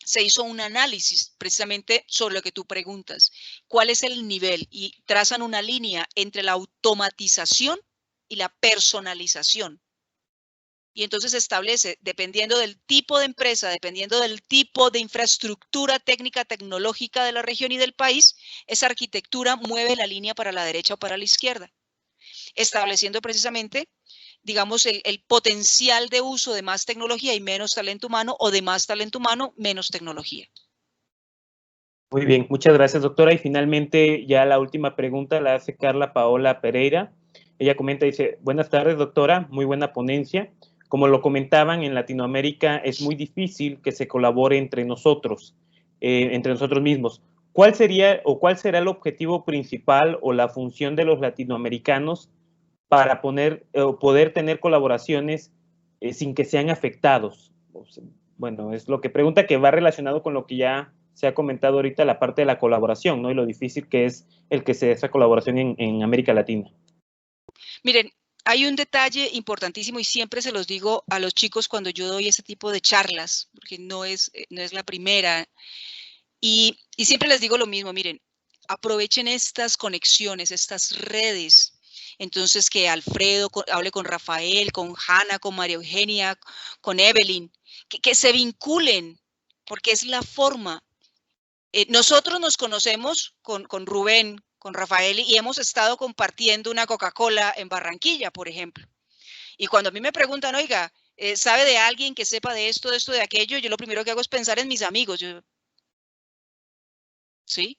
[SPEAKER 1] se hizo un análisis precisamente sobre lo que tú preguntas. ¿Cuál es el nivel? Y trazan una línea entre la automatización y la personalización. Y entonces se establece, dependiendo del tipo de empresa, dependiendo del tipo de infraestructura técnica, tecnológica de la región y del país, esa arquitectura mueve la línea para la derecha o para la izquierda, estableciendo precisamente, digamos, el potencial de uso de más tecnología y menos talento humano, o de más talento humano, menos tecnología.
[SPEAKER 2] Muy bien, muchas gracias, doctora. Y finalmente, ya la última pregunta la hace Carla Paola Pereira. Ella comenta, dice, buenas tardes, doctora, muy buena ponencia. Como lo comentaban, en Latinoamérica es muy difícil que se colabore entre nosotros mismos. ¿Cuál sería o cuál será el objetivo principal o la función de los latinoamericanos para poder tener colaboraciones sin que sean afectados? Bueno, es lo que pregunta, que va relacionado con lo que ya se ha comentado ahorita, la parte de la colaboración, ¿no? Y lo difícil que es el que se dé esa colaboración en América Latina.
[SPEAKER 1] Miren, hay un detalle importantísimo y siempre se los digo a los chicos cuando yo doy ese tipo de charlas, porque no es la primera. Y siempre les digo lo mismo, miren, aprovechen estas conexiones, estas redes. Entonces, que Alfredo hable con Rafael, con Hanna, con María Eugenia, con Evelyn, que se vinculen, porque es la forma. Nosotros nos conocemos con Rubén, con Rafael, y hemos estado compartiendo una Coca-Cola en Barranquilla, por ejemplo. Y cuando a mí me preguntan, oiga, ¿sabe de alguien que sepa de esto, de aquello? Yo lo primero que hago es pensar en mis amigos. ¿Sí?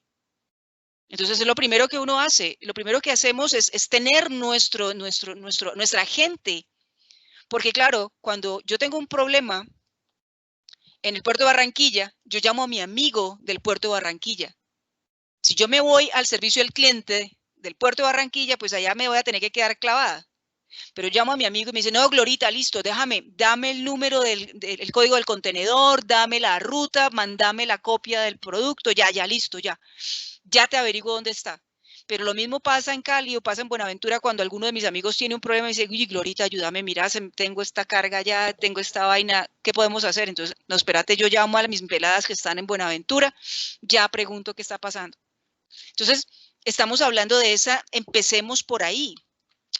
[SPEAKER 1] Entonces es lo primero que uno hace. Lo primero que hacemos es tener nuestra gente. Porque claro, cuando yo tengo un problema en el puerto de Barranquilla, yo llamo a mi amigo del puerto de Barranquilla. Si yo me voy al servicio del cliente del puerto de Barranquilla, pues allá me voy a tener que quedar clavada. Pero llamo a mi amigo y me dice, no, Glorita, listo, dame el número del código del contenedor, dame la ruta, mándame la copia del producto, ya, listo, ya te averiguo dónde está. Pero lo mismo pasa en Cali o pasa en Buenaventura cuando alguno de mis amigos tiene un problema y dice, uy, Glorita, ayúdame, mira, tengo esta carga ya, tengo esta vaina, ¿qué podemos hacer? Entonces, no, espérate, yo llamo a mis peladas que están en Buenaventura, ya pregunto qué está pasando. Entonces, estamos hablando de empecemos por ahí.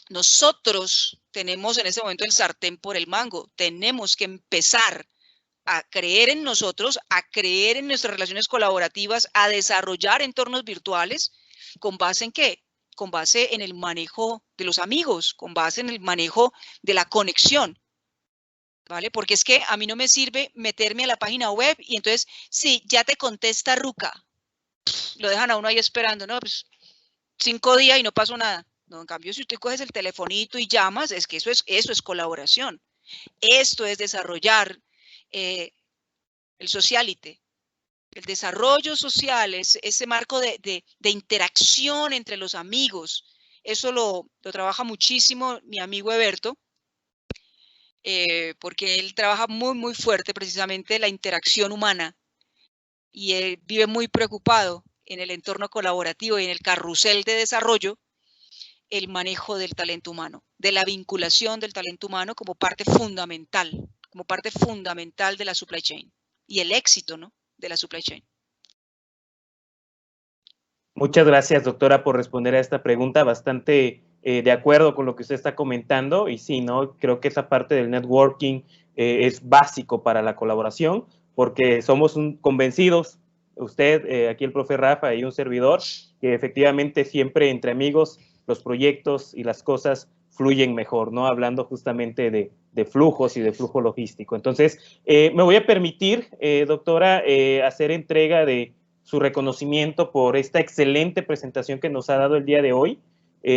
[SPEAKER 1] nosotros tenemos en ese momento el sartén por el mango. Tenemos que empezar a creer en nosotros, a creer en nuestras relaciones colaborativas, a desarrollar entornos virtuales. ¿Con base en qué? Con base en el manejo de los amigos, con base en el manejo de la conexión, ¿vale? Porque es que a mí no me sirve meterme a la página web y entonces, sí, ya te contesta Ruca. Lo dejan a uno ahí esperando, ¿no? Pues 5 días y no pasó nada. No, en cambio, si usted coges el telefonito y llamas, es que eso es colaboración. Esto es desarrollar el socialite, el desarrollo social, ese marco de interacción entre los amigos. Eso lo trabaja muchísimo mi amigo Eberto, porque él trabaja muy fuerte precisamente la interacción humana y él vive muy preocupado en el entorno colaborativo y en el carrusel de desarrollo, el manejo del talento humano, de la vinculación del talento humano como parte fundamental de la supply chain y el éxito, ¿no?, de la supply chain.
[SPEAKER 2] Muchas gracias, doctora, por responder a esta pregunta. Bastante de acuerdo con lo que usted está comentando y sí, ¿no? Creo que esa parte del networking es básico para la colaboración porque somos convencidos, usted, aquí el profe Rafa y un servidor, que efectivamente siempre entre amigos los proyectos y las cosas fluyen mejor, ¿no? Hablando justamente de flujos y de flujo logístico. Entonces, me voy a permitir, doctora, hacer entrega de su reconocimiento por esta excelente presentación que nos ha dado el día de hoy.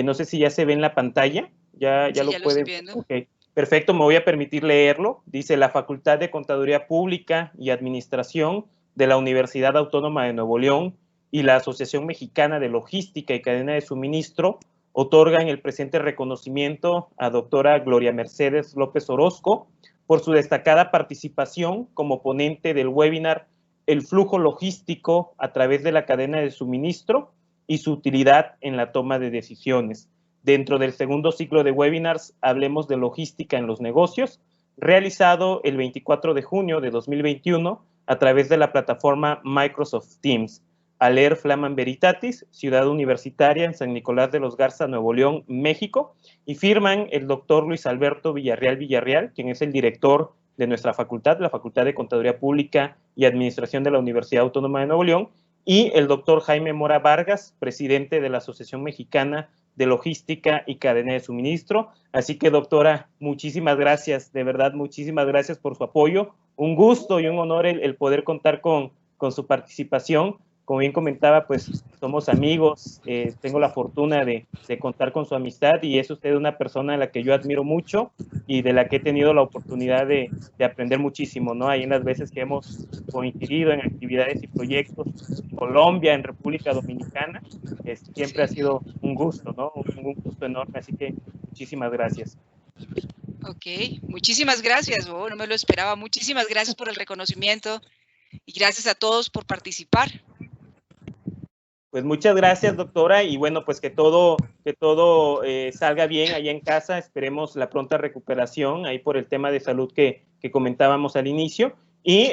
[SPEAKER 2] No sé si ya se ve en la pantalla. Ya
[SPEAKER 1] Sí,
[SPEAKER 2] lo
[SPEAKER 1] ya
[SPEAKER 2] puede.
[SPEAKER 1] Lo estoy viendo.
[SPEAKER 2] Okay. Perfecto, me voy a permitir leerlo. Dice: la Facultad de Contaduría Pública y Administración de la Universidad Autónoma de Nuevo León y la Asociación Mexicana de Logística y Cadena de Suministro otorgan el presente reconocimiento a doctora Gloria Mercedes López Orozco por su destacada participación como ponente del webinar El flujo logístico a través de la cadena de suministro y su utilidad en la toma de decisiones. Dentro del segundo ciclo de webinars, Hablemos de Logística en los Negocios, realizado el 24 de junio de 2021 a través de la plataforma Microsoft Teams. Aler Flaman Veritatis, Ciudad Universitaria en San Nicolás de los Garza, Nuevo León, México, y firman el doctor Luis Alberto Villarreal, quien es el director de nuestra facultad, la Facultad de Contaduría Pública y Administración de la Universidad Autónoma de Nuevo León, y el doctor Jaime Mora Vargas, presidente de la Asociación Mexicana de Logística y Cadena de Suministro. Así que, doctora, muchísimas gracias, de verdad, muchísimas gracias por su apoyo. Un gusto y un honor el poder contar con su participación. Como bien comentaba, pues somos amigos, tengo la fortuna de contar con su amistad y es usted una persona a la que yo admiro mucho y de la que he tenido la oportunidad de aprender muchísimo, ¿no? Ahí en las veces que hemos coincidido en actividades y proyectos en Colombia, en República Dominicana, siempre ha sido un gusto, ¿no? Un gusto enorme, así que muchísimas gracias.
[SPEAKER 1] Ok, muchísimas gracias, no me lo esperaba. Muchísimas gracias por el reconocimiento y gracias a todos por participar.
[SPEAKER 2] Pues muchas gracias, doctora, y bueno, pues que todo salga bien allá en casa. Esperemos la pronta recuperación ahí por el tema de salud que comentábamos al inicio. Y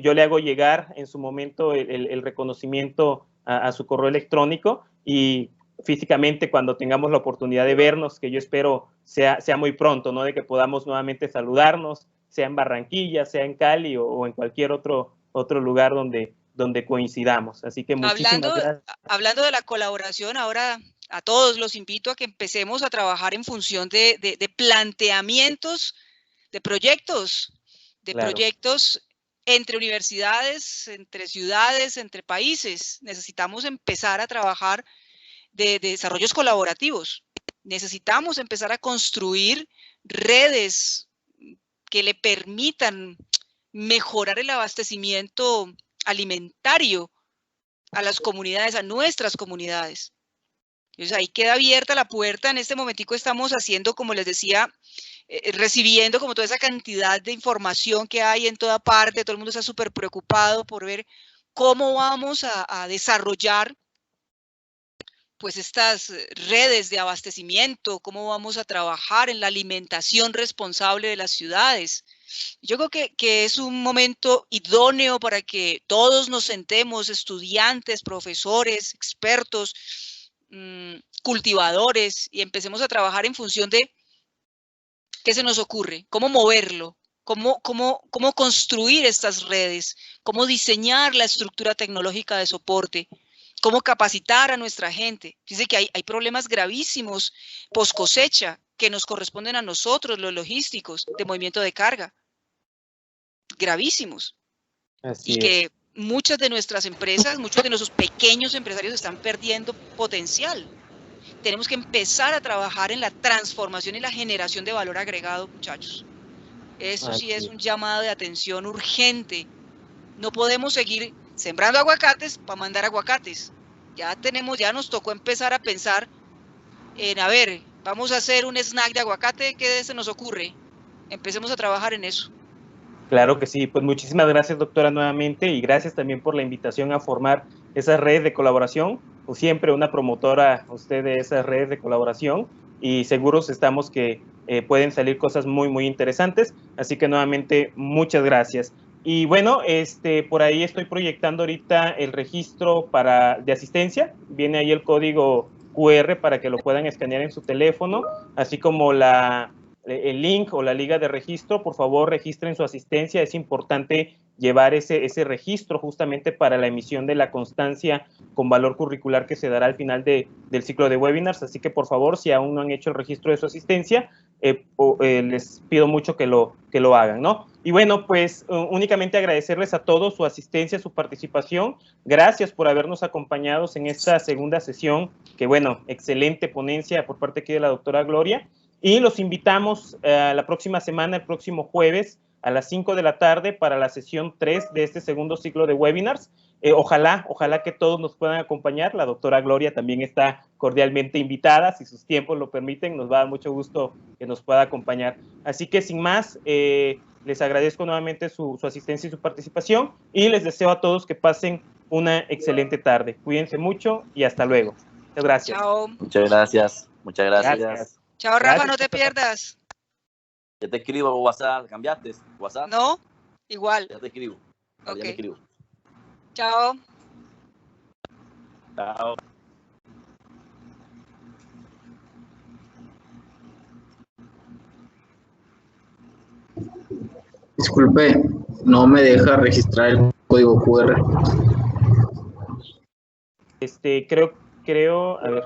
[SPEAKER 2] yo le hago llegar en su momento el reconocimiento a su correo electrónico y físicamente cuando tengamos la oportunidad de vernos, que yo espero sea muy pronto, ¿no? De que podamos nuevamente saludarnos, sea en Barranquilla, sea en Cali o en cualquier otro lugar donde coincidamos. Así que muchísimas gracias.
[SPEAKER 1] Hablando de la colaboración, ahora a todos los invito a que empecemos a trabajar en función de planteamientos, de proyectos, proyectos entre universidades, entre ciudades, entre países. Necesitamos empezar a trabajar de desarrollos colaborativos. Necesitamos empezar a construir redes que le permitan mejorar el abastecimiento alimentario a las comunidades, a nuestras comunidades. Entonces ahí queda abierta la puerta. En este momentico estamos haciendo, como les decía, recibiendo como toda esa cantidad de información que hay en toda parte. Todo el mundo está súper preocupado por ver cómo vamos a desarrollar pues estas redes de abastecimiento, cómo vamos a trabajar en la alimentación responsable de las ciudades. Yo creo que es un momento idóneo para que todos nos sentemos, estudiantes, profesores, expertos, cultivadores y empecemos a trabajar en función de qué se nos ocurre, cómo moverlo, cómo construir estas redes, cómo diseñar la estructura tecnológica de soporte, cómo capacitar a nuestra gente. Dice que hay problemas gravísimos post cosecha que nos corresponden a nosotros, los logísticos, de movimiento de carga. Gravísimos.
[SPEAKER 2] Así
[SPEAKER 1] y que muchas de nuestras empresas, muchos de nuestros pequeños empresarios están perdiendo potencial. Tenemos que empezar a trabajar en la transformación y la generación de valor agregado, muchachos. Eso sí es un llamado de atención urgente. No podemos seguir sembrando aguacates para mandar aguacates. Ya nos tocó empezar a pensar en, a ver, vamos a hacer un snack de aguacate, ¿qué se nos ocurre? Empecemos a trabajar en eso.
[SPEAKER 2] Claro que sí, pues muchísimas gracias, doctora, nuevamente, y gracias también por la invitación a formar esas redes de colaboración. Pues siempre una promotora usted de esas redes de colaboración, y seguros estamos que pueden salir cosas muy, muy interesantes. Así que nuevamente, muchas gracias. Y bueno, por ahí estoy proyectando ahorita el registro de asistencia. Viene ahí el código QR para que lo puedan escanear en su teléfono, así como el link o la liga de registro. Por favor, registren su asistencia. Es importante llevar ese registro justamente para la emisión de la constancia con valor curricular que se dará al final del ciclo de webinars. Así que, por favor, si aún no han hecho el registro de su asistencia, les pido mucho que lo hagan, ¿no? Y bueno, pues únicamente agradecerles a todos su asistencia, su participación. Gracias por habernos acompañado en esta segunda sesión, que bueno, excelente ponencia por parte aquí de la doctora Gloria. Y los invitamos la próxima semana, el próximo jueves, a las 5 de la tarde para la sesión 3 de este segundo ciclo de webinars. Ojalá que todos nos puedan acompañar. La doctora Gloria también está cordialmente invitada. Si sus tiempos lo permiten, nos va a dar mucho gusto que nos pueda acompañar. Así que sin más, les agradezco nuevamente su asistencia y su participación, y les deseo a todos que pasen una excelente tarde. Cuídense mucho y hasta luego. Muchas gracias.
[SPEAKER 1] Chao.
[SPEAKER 3] Muchas gracias. Muchas gracias.
[SPEAKER 2] Gracias.
[SPEAKER 1] Chao, Rafa,
[SPEAKER 2] Gracias.
[SPEAKER 1] no te pierdas.
[SPEAKER 3] Ya te escribo por WhatsApp. ¿Cambiaste WhatsApp?
[SPEAKER 1] No, igual.
[SPEAKER 3] Ya te escribo.
[SPEAKER 1] Ok.
[SPEAKER 3] Ya te escribo.
[SPEAKER 1] Chao.
[SPEAKER 3] Chao.
[SPEAKER 4] Disculpe, no me deja registrar el código QR.
[SPEAKER 2] Creo, a ver.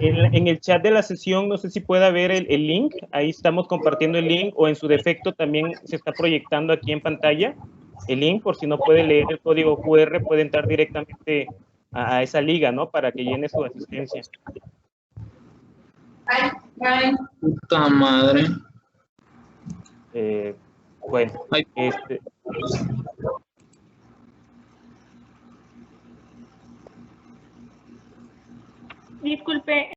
[SPEAKER 2] En el chat de la sesión, no sé si pueda ver el link. Ahí estamos compartiendo el link, o en su defecto también se está proyectando aquí en pantalla el link. Por si no puede leer el código QR, puede entrar directamente a esa liga, ¿no? Para que llene su asistencia.
[SPEAKER 4] Puta madre.
[SPEAKER 2] Bueno,
[SPEAKER 5] Disculpe,